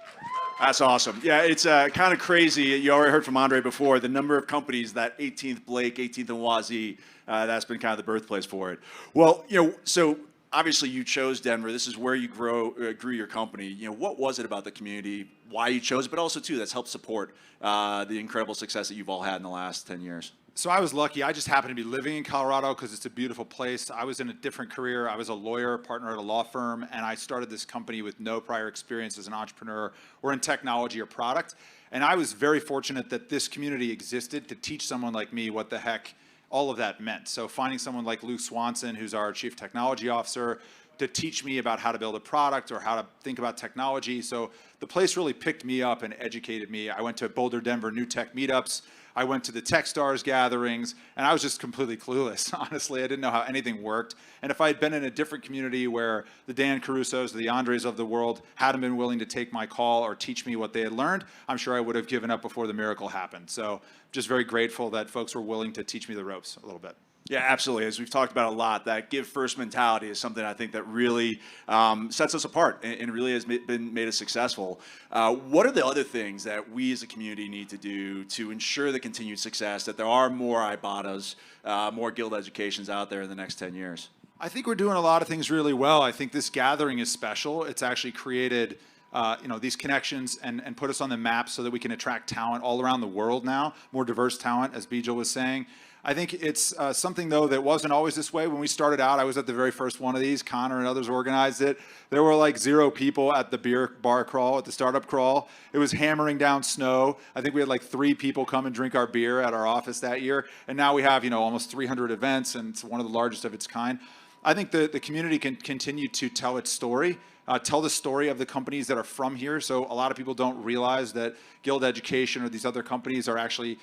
That's awesome. Yeah, it's kind of crazy. You already heard from Andre before, the number of companies that 18th Blake, 18th and Wazee, that's been kind of the birthplace for it. Well, so obviously you chose Denver. This is where you grew your company. What was it about the community, why you chose it, but also, too, that's helped support the incredible success that you've all had in the last 10 years? So I was lucky. I just happened to be living in Colorado because it's a beautiful place. I was in a different career. I was a lawyer, partner at a law firm, and I started this company with no prior experience as an entrepreneur or in technology or product. And I was very fortunate that this community existed to teach someone like me what the heck all of that meant. So finding someone like Luke Swanson, who's our chief technology officer, to teach me about how to build a product or how to think about technology. So the place really picked me up and educated me. I went to Boulder, Denver New Tech meetups. I went to the Techstars gatherings, and I was just completely clueless, honestly. I didn't know how anything worked. And if I had been in a different community where the Dan Carusos, the Andres of the world hadn't been willing to take my call or teach me what they had learned, I'm sure I would have given up before the miracle happened. So just very grateful that folks were willing to teach me the ropes a little bit. Yeah, absolutely. As we've talked about a lot, that give first mentality is something I think that really sets us apart and really has been made us successful. What are the other things that we as a community need to do to ensure the continued success, that there are more Ibottas, more Guild Educations out there in the next 10 years? I think we're doing a lot of things really well. I think this gathering is special. It's actually created these connections and put us on the map so that we can attract talent all around the world now, more diverse talent, as Bijal was saying. I think it's something, though, that wasn't always this way. When we started out, I was at the very first one of these. Connor and others organized it. There were like 0 people at the beer bar crawl, at the startup crawl. It was hammering down snow. I think we had like 3 people come and drink our beer at our office that year. And now we have, almost 300 events, and it's one of the largest of its kind. I think the community can continue to tell its story. Tell the story of the companies that are from here. So a lot of people don't realize that Guild Education or these other companies are actually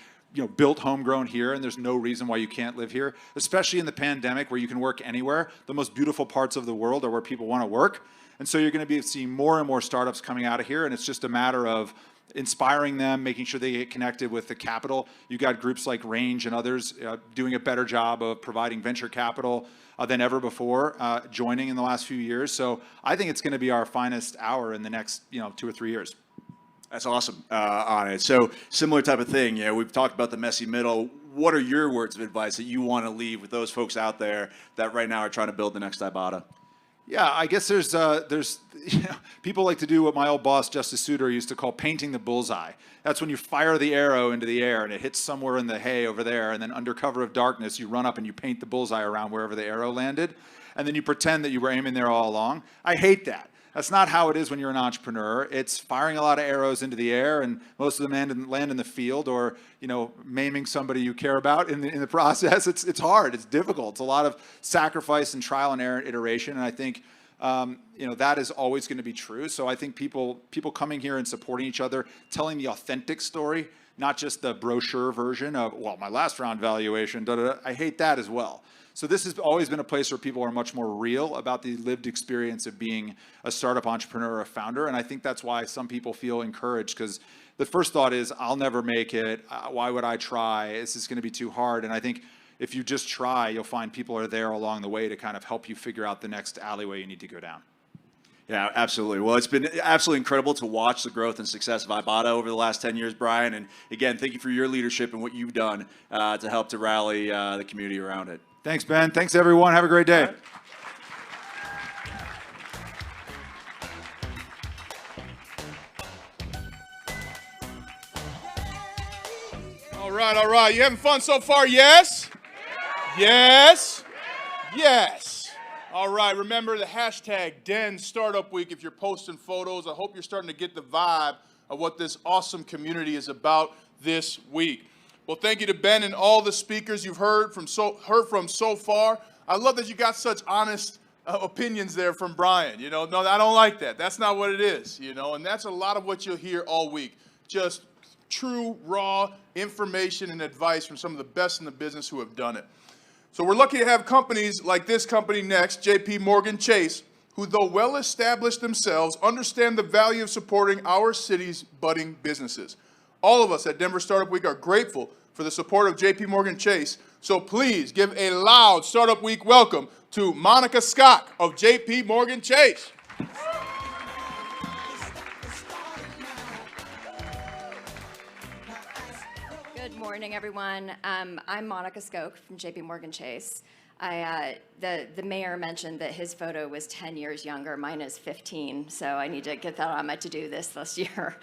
built homegrown here, and there's no reason why you can't live here, especially in the pandemic where you can work anywhere. The most beautiful parts of the world are where people want to work. And so you're going to be seeing more and more startups coming out of here, and it's just a matter of inspiring them, making sure they get connected with the capital. You've got groups like Range and others doing a better job of providing venture capital than ever before, joining in the last few years. So I think it's going to be our finest hour in the next 2 or 3 years. That's awesome on it. So similar type of thing. We've talked about the messy middle. What are your words of advice that you want to leave with those folks out there that right now are trying to build the next Ibotta? Yeah, I guess there's people like to do what my old boss Justice Souter used to call painting the bullseye. That's when you fire the arrow into the air and it hits somewhere in the hay over there, and then under cover of darkness you run up and you paint the bullseye around wherever the arrow landed, and then you pretend that you were aiming there all along. I hate that. That's not how it is when you're an entrepreneur. It's firing a lot of arrows into the air, and most of them land in the field, or maiming somebody you care about in the process. It's hard. It's difficult. It's a lot of sacrifice and trial and error iteration. And I think that is always going to be true. So I think people coming here and supporting each other, telling the authentic story, not just the brochure version of, well, my last round valuation. I hate that as well. So this has always been a place where people are much more real about the lived experience of being a startup entrepreneur or a founder. And I think that's why some people feel encouraged, because the first thought is, I'll never make it. Why would I try? This is going to be too hard. And I think if you just try, you'll find people are there along the way to kind of help you figure out the next alleyway you need to go down. Yeah, absolutely. Well, it's been absolutely incredible to watch the growth and success of Ibotta over the last 10 years, Brian. And again, thank you for your leadership and what you've done to help to rally the community around it. Thanks, Ben. Thanks, everyone. Have a great day. All right. You having fun so far? Yes? Yes? Yes. All right. Remember the hashtag Den Startup Week if you're posting photos. I hope you're starting to get the vibe of what this awesome community is about this week. Well, thank you to Ben and all the speakers you've heard from so far. I love that you got such honest opinions there from Brian. No, I don't like that. That's not what it is, and that's a lot of what you'll hear all week. Just true, raw information and advice from some of the best in the business who have done it. So we're lucky to have companies like this company next, JP Morgan Chase, who, though well established themselves, understand the value of supporting our city's budding businesses. All of us at Denver Startup Week are grateful for the support of JP Morgan Chase. So please give a loud Startup Week welcome to Monica Scott of JP Morgan Chase. Good morning, everyone. I'm Monica Scott from JP Morgan Chase. The mayor mentioned that his photo was 10 years younger. Mine is 15, so I need to get that on my to-do list this year.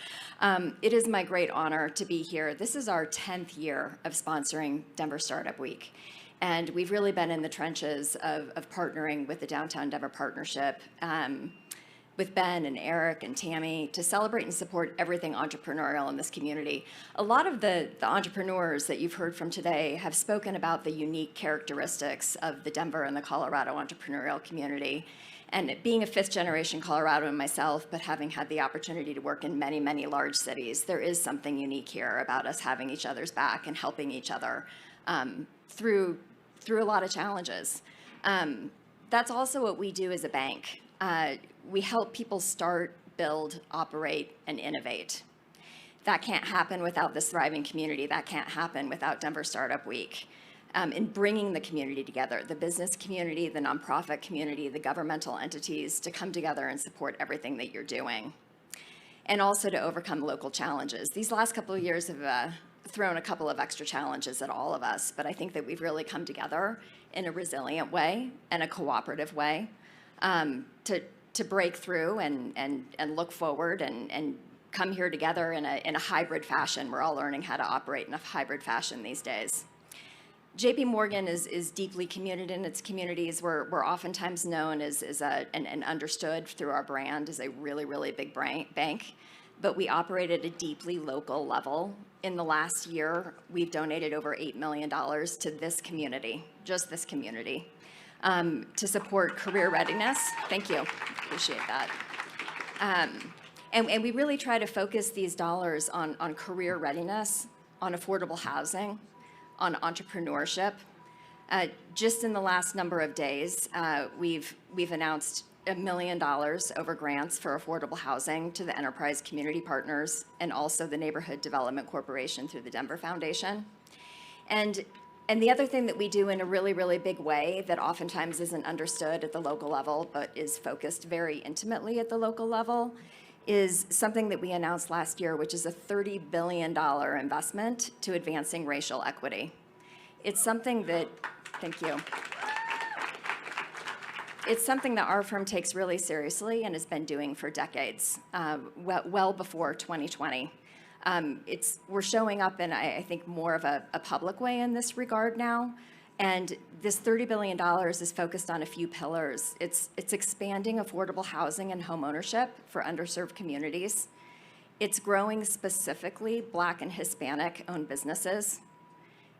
It is my great honor to be here. This is our 10th year of sponsoring Denver Startup Week, and we've really been in the trenches of partnering with the Downtown Denver Partnership, with Ben and Eric and Tammy, to celebrate and support everything entrepreneurial in this community. A lot of the entrepreneurs that you've heard from today have spoken about the unique characteristics of the Denver and the Colorado entrepreneurial community. And being a fifth-generation Coloradoan myself, but having had the opportunity to work in many, many large cities, there is something unique here about us having each other's back and helping each other through a lot of challenges. That's also what we do as a bank. We help people start, build, operate, and innovate. That can't happen without this thriving community. That can't happen without Denver Startup Week. In bringing the community together, the business community, the nonprofit community, the governmental entities, to come together and support everything that you're doing. And also to overcome local challenges. These last couple of years have thrown a couple of extra challenges at all of us, but I think that we've really come together in a resilient way and a cooperative way to break through and look forward and come here together in a hybrid fashion. We're all learning how to operate in a hybrid fashion these days. JP Morgan is deeply committed in its communities. We're oftentimes known as and understood through our brand as a really, really big bank, but we operate at a deeply local level. In the last year, we've donated over $8 million to this community, just this community, to support career readiness. Thank you, appreciate that. And we really try to focus these dollars on career readiness, on affordable housing, on entrepreneurship. Just in the last number of days, we've announced $1 million over grants for affordable housing to the enterprise community partners and also the Neighborhood Development Corporation through the Denver Foundation. And the other thing that we do in a really, really big way that oftentimes isn't understood at the local level, but is focused very intimately at the local level, is something that we announced last year, which is a $30 billion investment to advancing racial equity. It's something that, thank you. It's something that our firm takes really seriously and has been doing for decades, well before 2020. We're showing up in, I think, more of a public way in this regard now. And this $30 billion is focused on a few pillars. It's expanding affordable housing and home ownership for underserved communities. It's growing specifically Black and Hispanic-owned businesses.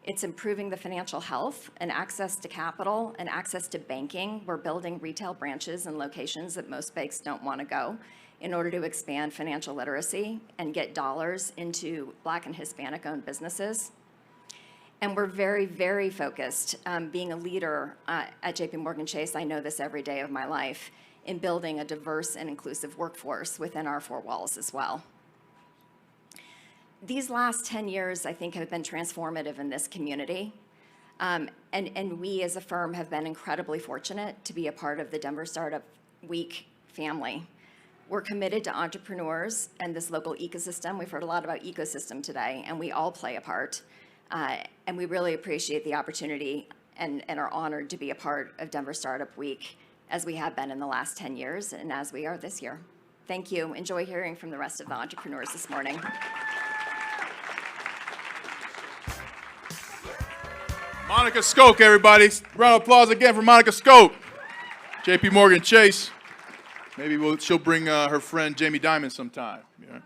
It's improving the financial health and access to capital and access to banking. We're building retail branches in locations that most banks don't want to go in order to expand financial literacy and get dollars into Black and Hispanic-owned businesses. And we're very, very focused, being a leader at JP Chase, I know this every day of my life, in building a diverse and inclusive workforce within our four walls as well. These last 10 years, I think, have been transformative in this community. And we as a firm have been incredibly fortunate to be a part of the Denver Startup Week family. We're committed to entrepreneurs and this local ecosystem. We've heard a lot about ecosystem today, and we all play a part. And we really appreciate the opportunity and are honored to be a part of Denver Startup Week, as we have been in the last 10 years and as we are this year. Thank you. Enjoy hearing from the rest of the entrepreneurs this morning. Monica Skoke, everybody. Round of applause again for Monica Skoke. JP Chase. Maybe she'll bring her friend Jamie Dimon sometime. Yeah.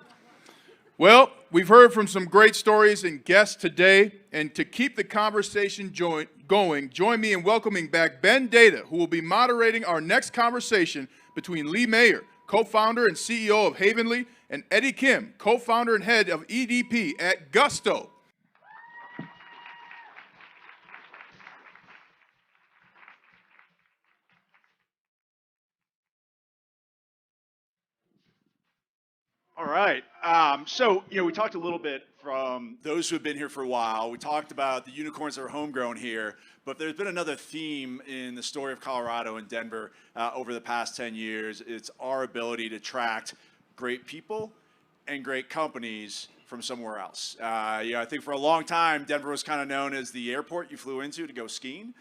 Well, we've heard from some great stories and guests today. And to keep the conversation going, join me in welcoming back Ben Data, who will be moderating our next conversation between Lee Mayer, co-founder and CEO of Havenly, and Eddie Kim, co-founder and head of EDP at Gusto. All right. We talked a little bit from those who have been here for a while. We talked about the unicorns that are homegrown here, but there's been another theme in the story of Colorado and Denver over the past 10 years. It's our ability to attract great people and great companies from somewhere else. I think for a long time, Denver was kind of known as the airport you flew into to go skiing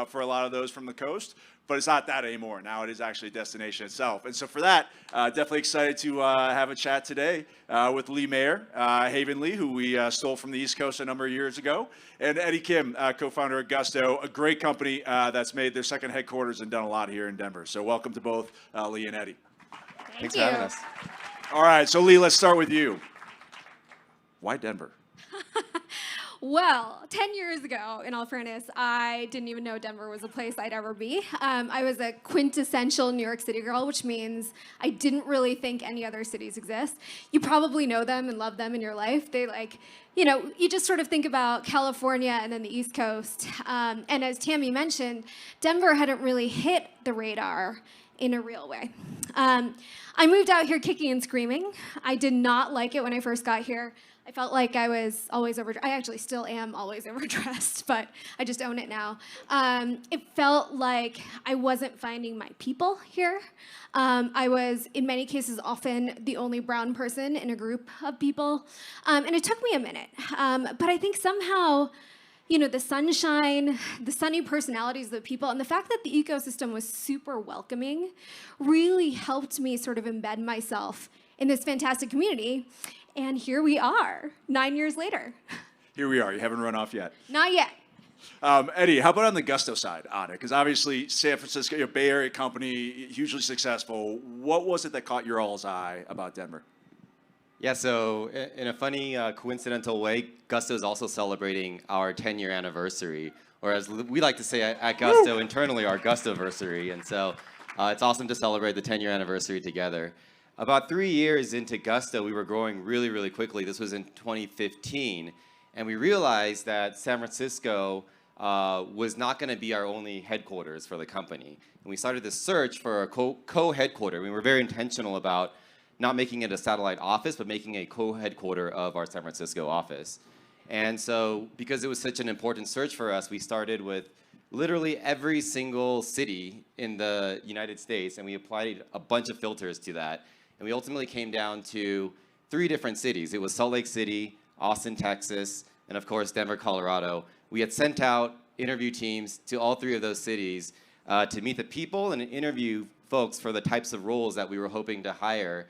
for a lot of those from the coast. But it's not that anymore. Now it is actually a destination itself. And so for that, definitely excited to have a chat today with Lee Mayer, Havenly, who we stole from the East Coast a number of years ago, and Eddie Kim, co-founder of Gusto, a great company that's made their second headquarters and done a lot here in Denver. So welcome to both Lee and Eddie. Thanks for having us. All right, so Lee, let's start with you. Why Denver? Well, 10 years ago, in all fairness, I didn't even know Denver was a place I'd ever be. I was a quintessential New York City girl, which means I didn't really think any other cities exist. You probably know them and love them in your life. They you just sort of think about California and then the East Coast. And as Tammy mentioned, Denver hadn't really hit the radar in a real way. I moved out here kicking and screaming. I did not like it when I first got here. I felt like I was always overdressed. I actually still am always overdressed, but I just own it now. It felt like I wasn't finding my people here. I was, in many cases, often the only brown person in a group of people. And it took me a minute. But I think somehow, the sunshine, the sunny personalities of the people, and the fact that the ecosystem was super welcoming really helped me sort of embed myself in this fantastic community. And here we are, 9 years later. Here we are. You haven't run off yet. Not yet. Eddie, how about on the Gusto side on it? Because obviously San Francisco, Bay Area company, hugely successful. What was it that caught your all's eye about Denver? Yeah, so in a funny, coincidental way, Gusto is also celebrating our 10-year anniversary, or as we like to say at Gusto internally, our Gustoversary. And so it's awesome to celebrate the 10-year anniversary together. About 3 years into Gusto, we were growing really, really quickly. This was in 2015. And we realized that San Francisco was not going to be our only headquarters for the company. And we started this search for a co-headquarter. We were very intentional about not making it a satellite office, but making a co-headquarter of our San Francisco office. And so because it was such an important search for us, we started with literally every single city in the United States, and we applied a bunch of filters to that. And we ultimately came down to 3 different cities. It was Salt Lake City, Austin, Texas, and of course, Denver, Colorado. We had sent out interview teams to all 3 of those cities to meet the people and interview folks for the types of roles that we were hoping to hire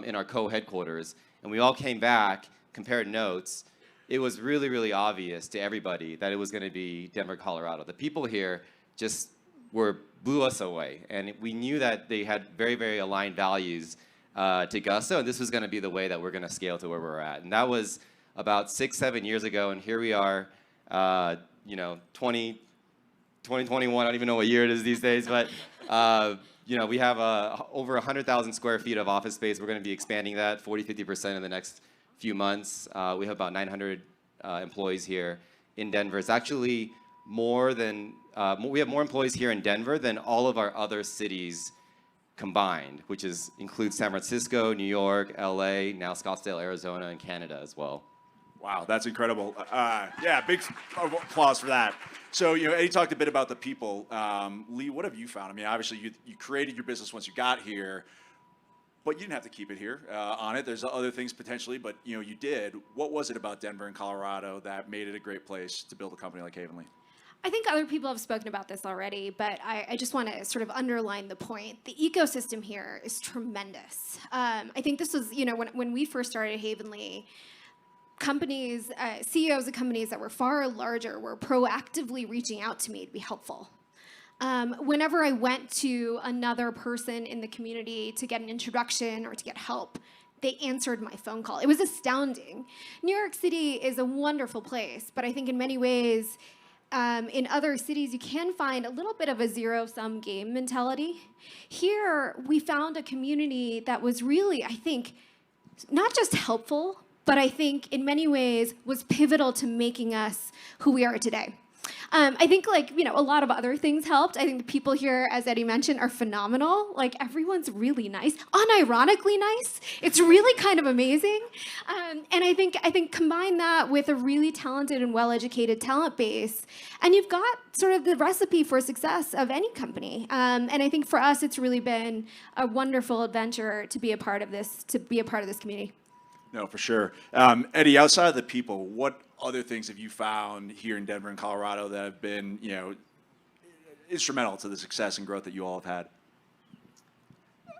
in our co-headquarters. And we all came back, compared notes. It was really, really obvious to everybody that it was going to be Denver, Colorado. The people here just blew us away. And we knew that they had very, very aligned values to Gusto, and this was going to be the way that we're going to scale to where we're at. And that was about 6-7 years ago, and here we are, 2021, I don't even know what year it is these days, but we have over 100,000 square feet of office space. We're going to be expanding that 40-50% in the next few months. We have about 900 employees here in Denver. It's actually more than, we have more employees here in Denver than all of our other cities combined, which includes San Francisco, New York, LA, now Scottsdale, Arizona, and Canada as well. Wow, that's incredible. Yeah, big applause for that. So, Eddie talked a bit about the people. Lee, what have you found? I mean, obviously, you created your business once you got here, but you didn't have to keep it here on it. There's other things potentially, but, you did. What was it about Denver and Colorado that made it a great place to build a company like Havenly? I think other people have spoken about this already, but I just want to sort of underline the point. The ecosystem here is tremendous. I think this was, when we first started Havenly, companies, CEOs of companies that were far larger were proactively reaching out to me to be helpful. Whenever I went to another person in the community to get an introduction or to get help, they answered my phone call. It was astounding. New York City is a wonderful place, but I think in many ways, in other cities, you can find a little bit of a zero-sum game mentality. Here, we found a community that was really, I think, not just helpful, but I think in many ways was pivotal to making us who we are today. I think a lot of other things helped. I think the people here, as Eddie mentioned, are phenomenal. Everyone's really nice, unironically nice. It's really kind of amazing. And I think combine that with a really talented and well-educated talent base, and you've got sort of the recipe for success of any company. And I think for us, it's really been a wonderful adventure to be a part of this community. No, for sure. Eddie, outside of the people, what other things have you found here in Denver and Colorado that have been, instrumental to the success and growth that you all have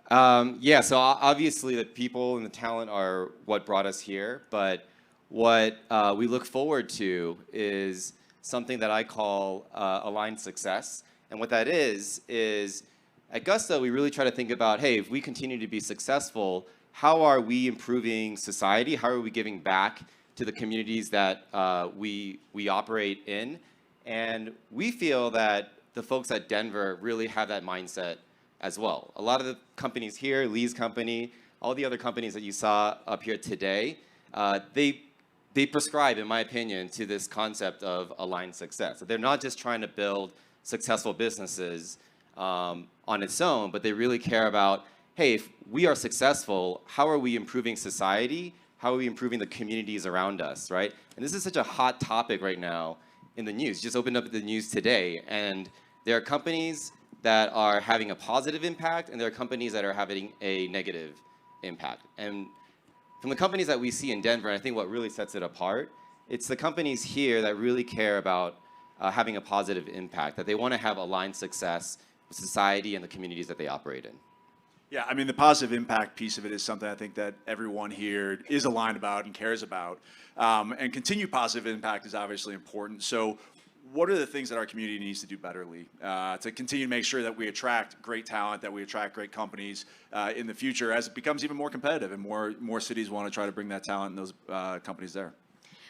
had? So obviously the people and the talent are what brought us here, but what we look forward to is something that I call aligned success. And what that is at Gusto, we really try to think about, hey, if we continue to be successful, how are we improving society? How are we giving back to the communities that we operate in? And we feel that the folks at Denver really have that mindset as well. A lot of the companies here, Lee's company, all the other companies that you saw up here today, they prescribe, in my opinion, to this concept of aligned success. So they're not just trying to build successful businesses on its own, but they really care about, hey, if we are successful, how are we improving society? How are we improving the communities around us, right? And this is such a hot topic right now in the news. Just opened up the news today, and there are companies that are having a positive impact, and there are companies that are having a negative impact. And from the companies that we see in Denver, I think what really sets it apart, it's the companies here that really care about having a positive impact, that they want to have aligned success with society and the communities that they operate in. Yeah, I mean, the positive impact piece of it is something I think that everyone here is aligned about and cares about. And continued positive impact is obviously important. So what are the things that our community needs to do better, Lee, to continue to make sure that we attract great talent, that we attract great companies in the future as it becomes even more competitive and more cities want to try to bring that talent and those companies there?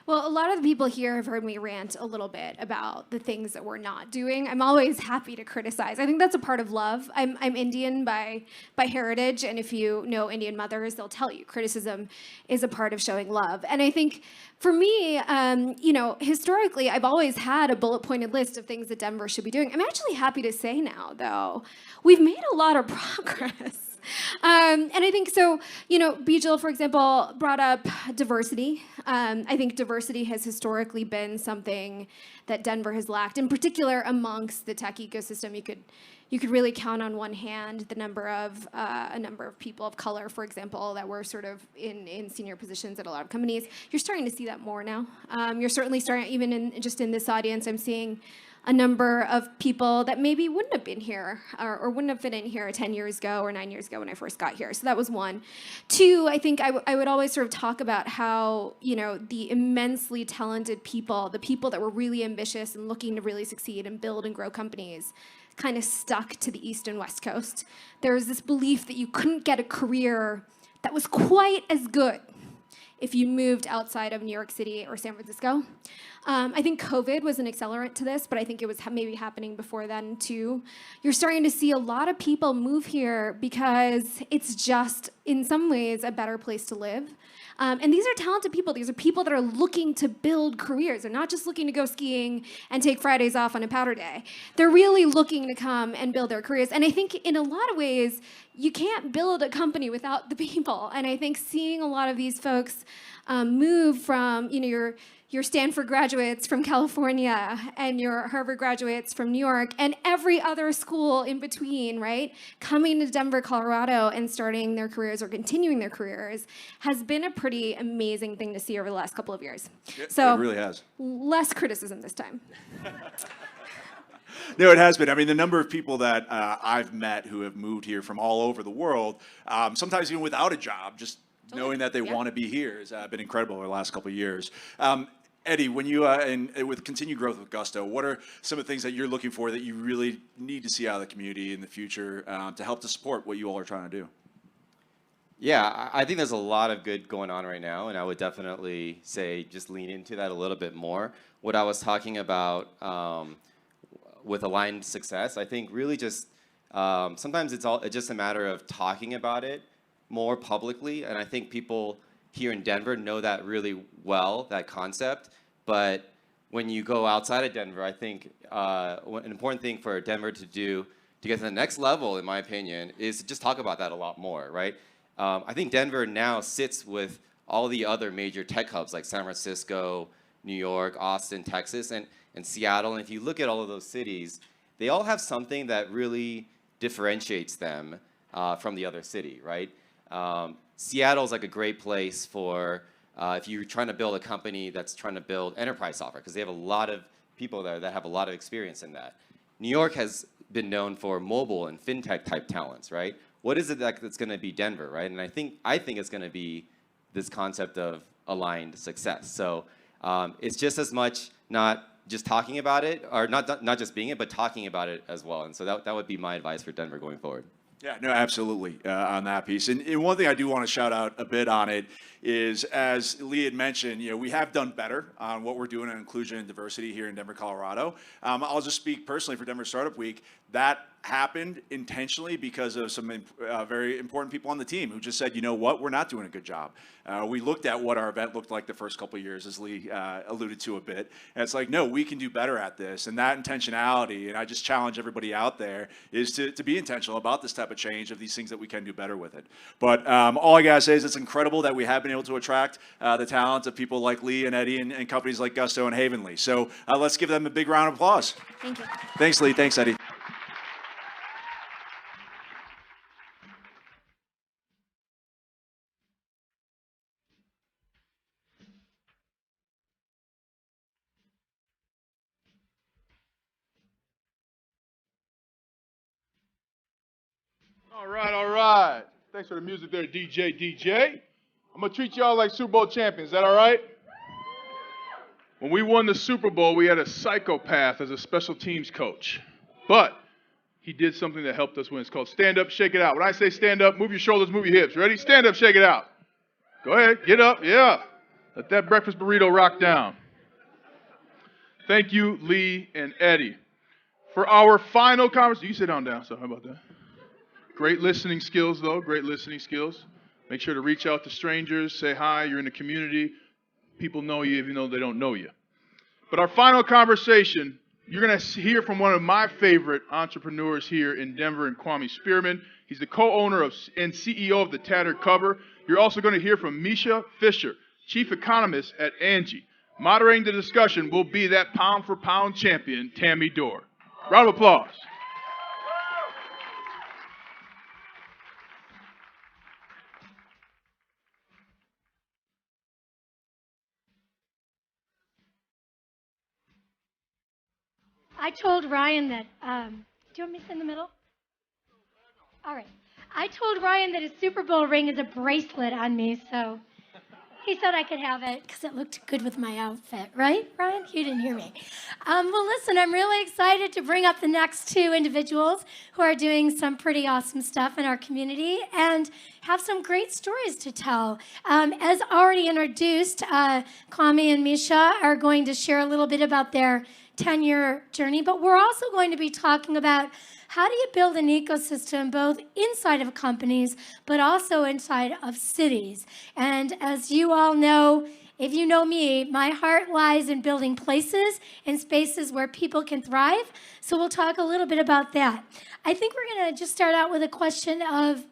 Well, a lot of the people here have heard me rant a little bit about the things that we're not doing. I'm always happy to criticize. I think that's a part of love. I'm Indian by heritage, and if you know Indian mothers, they'll tell you criticism is a part of showing love. And I think for me, historically, I've always had a bullet-pointed list of things that Denver should be doing. I'm actually happy to say now, though, we've made a lot of progress. And I think so, Bijal, for example, brought up diversity. I think diversity has historically been something that Denver has lacked, in particular amongst the tech ecosystem. You could really count on one hand the number of a number of people of color, for example, that were sort of in senior positions at a lot of companies. You're starting to see that more now. You're certainly starting, even in this audience, I'm seeing a number of people that maybe wouldn't have been here or wouldn't have fit in here 10 years ago or 9 years ago when I first got here. So that was one. Two, I think I would always sort of talk about how, the immensely talented people, the people that were really ambitious and looking to really succeed and build and grow companies, kind of stuck to the East and West Coast. There was this belief that you couldn't get a career that was quite as good if you moved outside of New York City or San Francisco. I think COVID was an accelerant to this, but I think it was maybe happening before then too. You're starting to see a lot of people move here because it's just, in some ways, a better place to live. And these are talented people. These are people that are looking to build careers. They're not just looking to go skiing and take Fridays off on a powder day. They're really looking to come and build their careers. And I think in a lot of ways, you can't build a company without the people. And I think seeing a lot of these folks move from, your Stanford graduates from California and your Harvard graduates from New York and every other school in between, right? Coming to Denver, Colorado and starting their careers or continuing their careers has been a pretty amazing thing to see over the last couple of years. So it really has. Less criticism this time. No, it has been. I mean, the number of people that I've met who have moved here from all over the world, sometimes even without a job, just knowing that they want to be here has been incredible over the last couple of years. Eddie, when you and with continued growth with Gusto, what are some of the things that you're looking for that you really need to see out of the community in the future to help to support what you all are trying to do? Yeah, I think there's a lot of good going on right now, and I would definitely say just lean into that a little bit more. What I was talking about with aligned success, I think really just sometimes it's just a matter of talking about it more publicly, and I think people here in Denver know that really well, that concept. But when you go outside of Denver, I think an important thing for Denver to do to get to the next level, in my opinion, is to just talk about that a lot more, right? I think Denver now sits with all the other major tech hubs like San Francisco, New York, Austin, Texas, and Seattle. And if you look at all of those cities, they all have something that really differentiates them from the other city, right? Seattle's like a great place for if you're trying to build a company that's trying to build enterprise software, because they have a lot of people there that have a lot of experience in that. New York has been known for mobile and fintech type talents, right? What is it that's going to be Denver, right? And I think it's going to be this concept of aligned success. So it's just as much not just talking about it, or not just being it, but talking about it as well. And so that would be my advice for Denver going forward. Yeah, no, absolutely on that piece. And one thing I do want to shout out a bit on it is, as Lee had mentioned, we have done better on what we're doing in inclusion and diversity here in Denver, Colorado. I'll just speak personally for Denver Startup Week. That happened intentionally because of some very important people on the team who just said, you know what, we're not doing a good job. We looked at what our event looked like the first couple of years, as Lee alluded to a bit. And it's like, no, we can do better at this. And that intentionality, and I just challenge everybody out there, is to be intentional about this type of change, of these things that we can do better with it. But all I got to say is it's incredible that we have been able to attract the talent of people like Lee and Eddie and companies like Gusto and Havenly. So let's give them a big round of applause. Thank you. Thanks, Lee. Thanks, Eddie. All right, all right. Thanks for the music there, DJ. I'm going to treat y'all like Super Bowl champions. Is that all right? When we won the Super Bowl, we had a psychopath as a special teams coach. But he did something that helped us win. It's called stand up, shake it out. When I say stand up, move your shoulders, move your hips. Ready? Stand up, shake it out. Go ahead, get up. Yeah. Let that breakfast burrito rock down. Thank you, Lee and Eddie. For our final conversation, you sit down, so how about that? Great listening skills, though. Great listening skills. Make sure to reach out to strangers. Say hi. You're in the community. People know you even though they don't know you. But our final conversation, you're going to hear from one of my favorite entrepreneurs here in Denver, and Kwame Spearman. He's the co-owner and CEO of the Tattered Cover. You're also going to hear from Misha Fisher, Chief Economist at Angie. Moderating the discussion will be that pound-for-pound champion, Tammy Dorr. Round of applause. I told Ryan that, do you want me to sit in the middle? All right. I told Ryan that his Super Bowl ring is a bracelet on me, so he said I could have it because it looked good with my outfit, right, Ryan? You didn't hear me. Well, listen, I'm really excited to bring up the next two individuals who are doing some pretty awesome stuff in our community and have some great stories to tell. As already introduced, Kwame and Misha are going to share a little bit about their 10-year journey, but we're also going to be talking about how do you build an ecosystem both inside of companies but also inside of cities. And as you all know, if you know me, my heart lies in building places and spaces where people can thrive. So we'll talk a little bit about that. I think we're going to just start out with a question of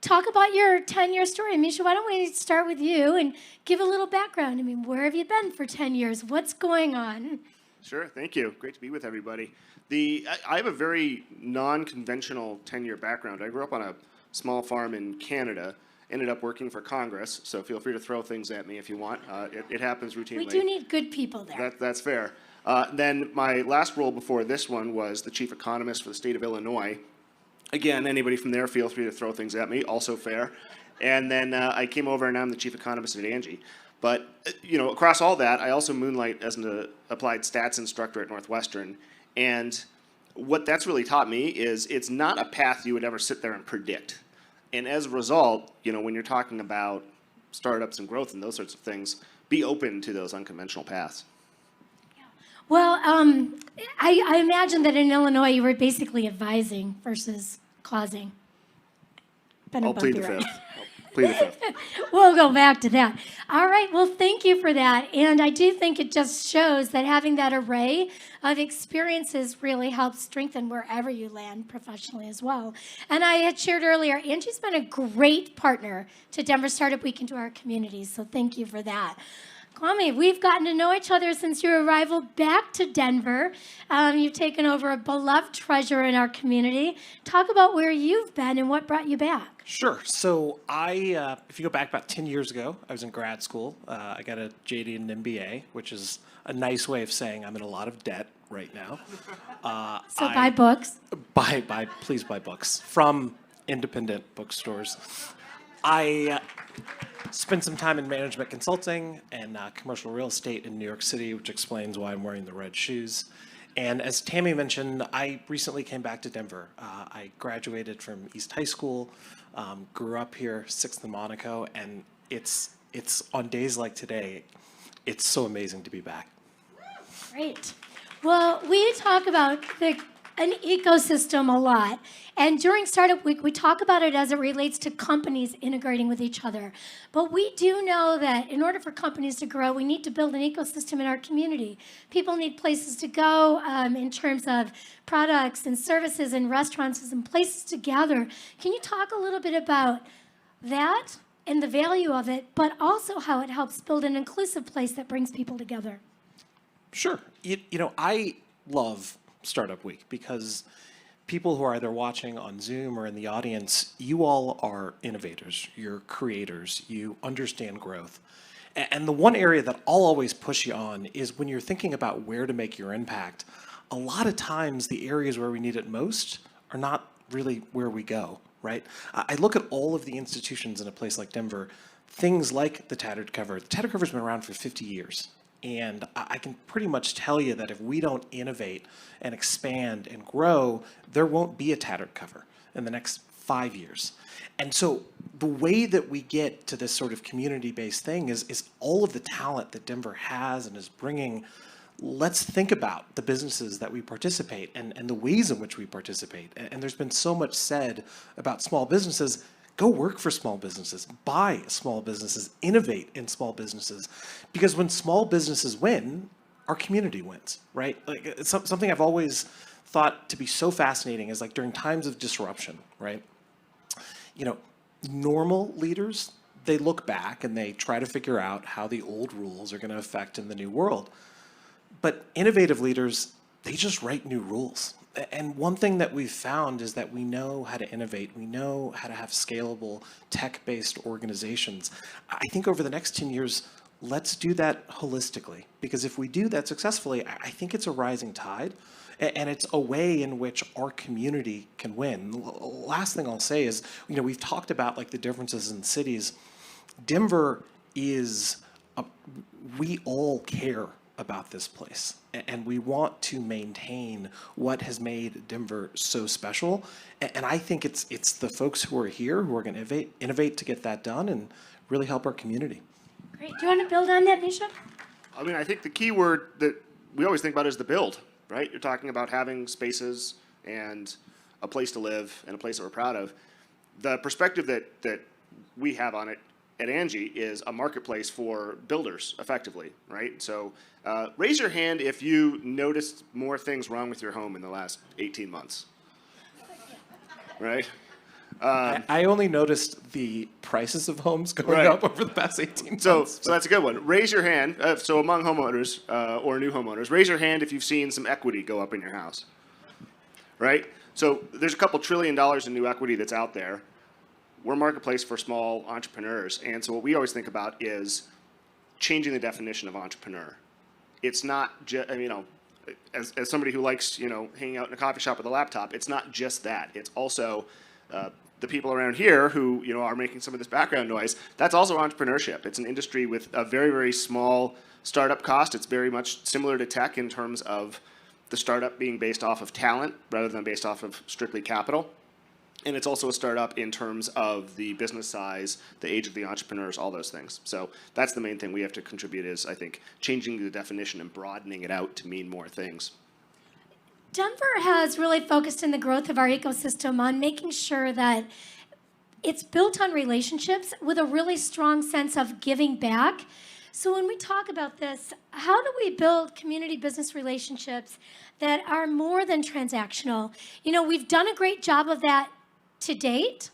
talk about your 10-year story. Misha, why don't we start with you and give a little background? I mean, where have you been for 10 years? What's going on? Sure, thank you. Great to be with everybody. I have a very non-conventional 10-year background. I grew up on a small farm in Canada, ended up working for Congress, so feel free to throw things at me if you want. It happens routinely. We do need good people there. That's fair. Then my last role before this one was the chief economist for the state of Illinois. Again, anybody from there, feel free to throw things at me, also fair. And then I came over and now I'm the chief economist at Angie. But, across all that, I also moonlight as an applied stats instructor at Northwestern. And what that's really taught me is it's not a path you would ever sit there and predict. And as a result, when you're talking about startups and growth and those sorts of things, be open to those unconventional paths. Well, I imagine that in Illinois you were basically advising versus causing. I'll plead the fifth. Plead the fifth. We'll go back to that. All right, well, thank you for that. And I do think it just shows that having that array of experiences really helps strengthen wherever you land professionally as well. And I had shared earlier, Angie's been a great partner to Denver Startup Week and to our community, so thank you for that. Kwame, we've gotten to know each other since your arrival back to Denver. You've taken over a beloved treasure in our community. Talk about where you've been and what brought you back. Sure. So if you go back about 10 years ago, I was in grad school. I got a JD and an MBA, which is a nice way of saying I'm in a lot of debt right now. So buy books. Please buy books from independent bookstores. I spent some time in management consulting and commercial real estate in New York City, which explains why I'm wearing the red shoes. And as Tammy mentioned, I recently came back to Denver. I graduated from East High School, grew up here, 6th and Monaco, and it's on days like today, it's so amazing to be back. Great. Well, we talk about an ecosystem a lot. And during Startup Week, we talk about it as it relates to companies integrating with each other. But we do know that in order for companies to grow, we need to build an ecosystem in our community. People need places to go in terms of products and services and restaurants and places to gather. Can you talk a little bit about that and the value of it, but also how it helps build an inclusive place that brings people together? Sure. I love Startup Week because people who are either watching on Zoom or in the audience, you all are innovators, you're creators, you understand growth. And the one area that I'll always push you on is when you're thinking about where to make your impact, a lot of times the areas where we need it most are not really where we go, right? I look at all of the institutions in a place like Denver, things like the Tattered Cover. The Tattered Cover's been around for 50 years. And I can pretty much tell you that if we don't innovate and expand and grow, there won't be a Tattered Cover in the next 5 years. And so the way that we get to this sort of community-based thing is all of the talent that Denver has and is bringing. Let's think about the businesses that we participate and the ways in which we participate. And there's been so much said about small businesses. Go work for small businesses, buy small businesses, innovate in small businesses. Because when small businesses win, our community wins, right? Like it's something I've always thought to be so fascinating is like during times of disruption, right? You know, normal leaders, they look back and they try to figure out how the old rules are going to affect in the new world. But innovative leaders, they just write new rules. And one thing that we've found is that we know how to innovate. We know how to have scalable, tech-based organizations. I think over the next 10 years, let's do that holistically. Because if we do that successfully, I think it's a rising tide. And it's a way in which our community can win. Last thing I'll say is, you know, we've talked about like the differences in cities. Denver is, we all care about this place. And we want to maintain what has made Denver so special. And I think it's the folks who are here who are going to innovate to get that done and really help our community. Great. Do you want to build on that, Misha? I mean, I think the key word that we always think about is the build, right? You're talking about having spaces and a place to live and a place that we're proud of. The perspective that we have on it at Angie is a marketplace for builders, effectively, right? So raise your hand if you noticed more things wrong with your home in the last 18 months, right? I only noticed the prices of homes going up over the past 18 months. So that's a good one. Raise your hand. So among homeowners or new homeowners, raise your hand if you've seen some equity go up in your house, right? So there's a couple $1 trillion in new equity that's out there. We're a marketplace for small entrepreneurs. And so what we always think about is changing the definition of entrepreneur. It's not just, you know, as somebody who likes, you know, hanging out in a coffee shop with a laptop, it's not just that. It's also the people around here who, you know, are making some of this background noise. That's also entrepreneurship. It's an industry with a very, very small startup cost. It's very much similar to tech in terms of the startup being based off of talent rather than based off of strictly capital. And it's also a startup in terms of the business size, the age of the entrepreneurs, all those things. So that's the main thing we have to contribute is, I think, changing the definition and broadening it out to mean more things. Denver has really focused in the growth of our ecosystem on making sure that it's built on relationships with a really strong sense of giving back. So when we talk about this, how do we build community business relationships that are more than transactional? You know, we've done a great job of that to date.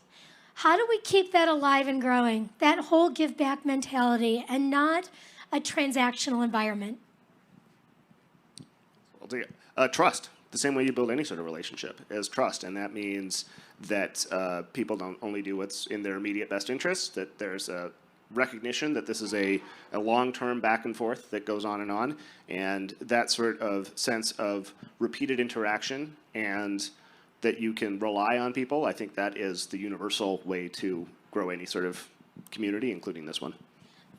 How do we keep that alive and growing, that whole give back mentality and not a transactional environment? Trust. The same way you build any sort of relationship is trust. And that means that people don't only do what's in their immediate best interest, that there's a recognition that this is a long-term back and forth that goes on, and that sort of sense of repeated interaction and that you can rely on people. I think that is the universal way to grow any sort of community, including this one.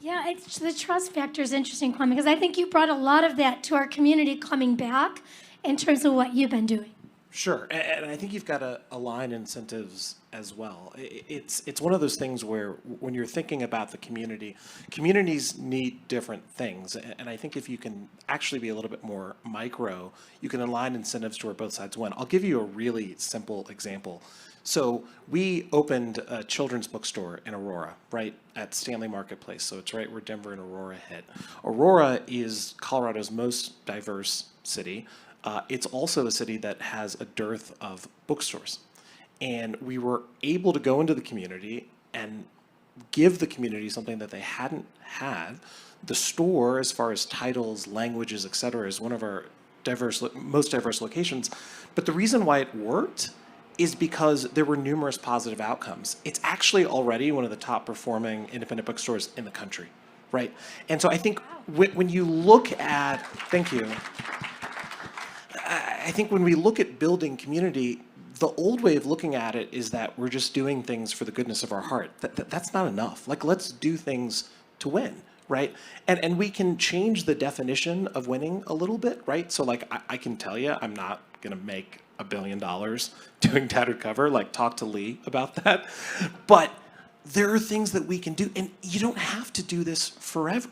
Yeah, it's, the trust factor is interesting, Kwame, because I think you brought a lot of that to our community coming back in terms of what you've been doing. Sure, and I think you've got to align incentives as well. It's one of those things where when you're thinking about the community, communities need different things. And I think if you can actually be a little bit more micro, you can align incentives to where both sides win. I'll give you a really simple example. So we opened a children's bookstore in Aurora, right at Stanley Marketplace. So it's right where Denver and Aurora hit. Aurora is Colorado's most diverse city. It's also a city that has a dearth of bookstores. And we were able to go into the community and give the community something that they hadn't had. The store, as far as titles, languages, et cetera, is one of our most diverse locations. But the reason why it worked is because there were numerous positive outcomes. It's actually already one of the top performing independent bookstores in the country, right? And so I think when you look at, thank you. I think when we look at building community, the old way of looking at it is that we're just doing things for the goodness of our heart. That's not enough. Like, let's do things to win, right? And we can change the definition of winning a little bit, right? So like, I can tell you, I'm not gonna make $1 billion doing Tattered Cover, like talk to Lee about that. But there are things that we can do, and you don't have to do this forever.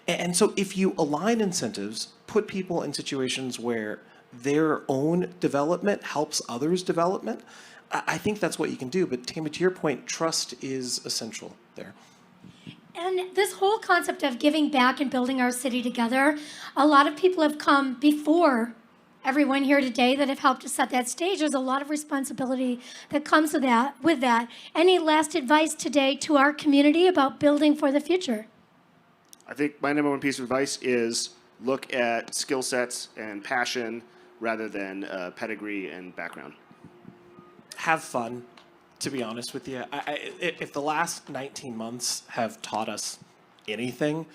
And so if you align incentives, put people in situations where their own development helps others' development, I think that's what you can do. But Tammy, to your point, trust is essential there. And this whole concept of giving back and building our city together, a lot of people have come before everyone here today that have helped to set that stage. There's a lot of responsibility that comes with that. Any last advice today to our community about building for the future? I think my number one piece of advice is look at skill sets and passion rather than pedigree and background. Have fun, to be honest with you. If the last 19 months have taught us anything,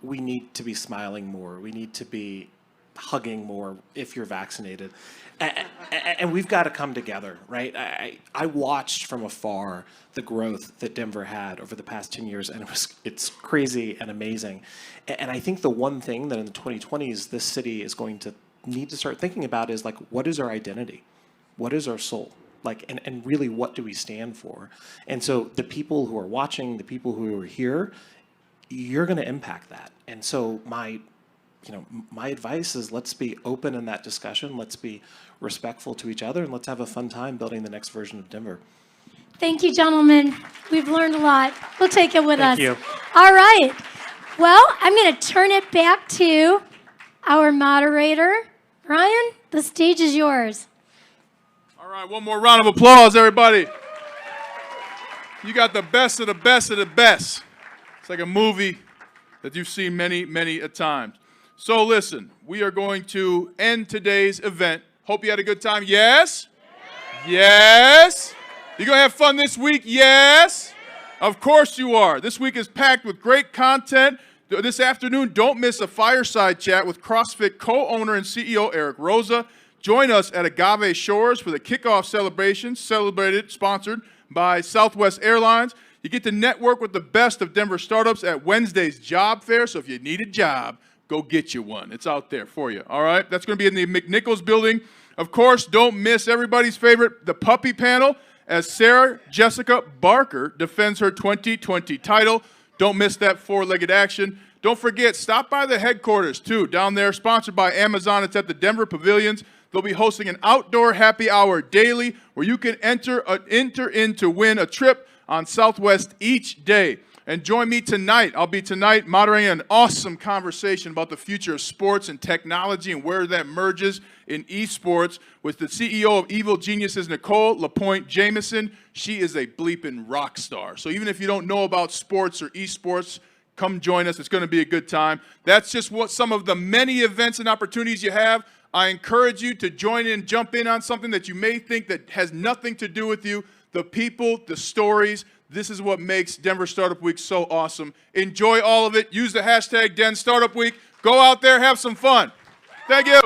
we need to be smiling more. We need to be hugging more if you're vaccinated. And we've got to come together, right? I watched from afar the growth that Denver had over the past 10 years, and it's crazy and amazing. And I think the one thing that in the 2020s this city is going to need to start thinking about is, like, what is our identity? What is our soul? Like, and really, what do we stand for? And so the people who are watching, the people who are here, you're going to impact that. And so my advice is, let's be open in that discussion. Let's be respectful to each other, and let's have a fun time building the next version of Denver. Thank you, gentlemen. We've learned a lot. We'll take it with us. Thank you. All right. Well, I'm going to turn it back to our moderator. Ryan, the stage is yours. All right, one more round of applause, everybody. You got the best of the best of the best. It's like a movie that you've seen many, many a times. So listen, we are going to end today's event. Hope you had a good time. Yes? Yes? You going to have fun this week? Yes? Of course you are. This week is packed with great content. This afternoon, don't miss a fireside chat with CrossFit co-owner and CEO Eric Rosa. Join us at Agave Shores for the Kickoff celebration, sponsored by Southwest Airlines. You get to network with the best of Denver startups at Wednesday's job fair. So if you need a job, go get you one. It's out there for you. All right. That's going to be in the McNichols building. Of course, don't miss everybody's favorite, the puppy panel, as Sarah Jessica Barker defends her 2020 title. Don't miss that four-legged action. Don't forget, stop by the headquarters, too, down there, sponsored by Amazon. It's at the Denver Pavilions. They'll be hosting an outdoor happy hour daily where you can enter in to win a trip on Southwest each day. And join me tonight. I'll be tonight moderating an awesome conversation about the future of sports and technology and where that merges in esports with the CEO of Evil Geniuses, Nicole LaPointe Jameson. She is a bleeping rock star. So even if you don't know about sports or esports, come join us. It's going to be a good time. That's just what some of the many events and opportunities you have. I encourage you to join in, jump in on something that you may think that has nothing to do with you. The people, the stories. This is what makes Denver Startup Week so awesome. Enjoy all of it. Use the hashtag Den Startup Week. Go out there, have some fun. Thank you.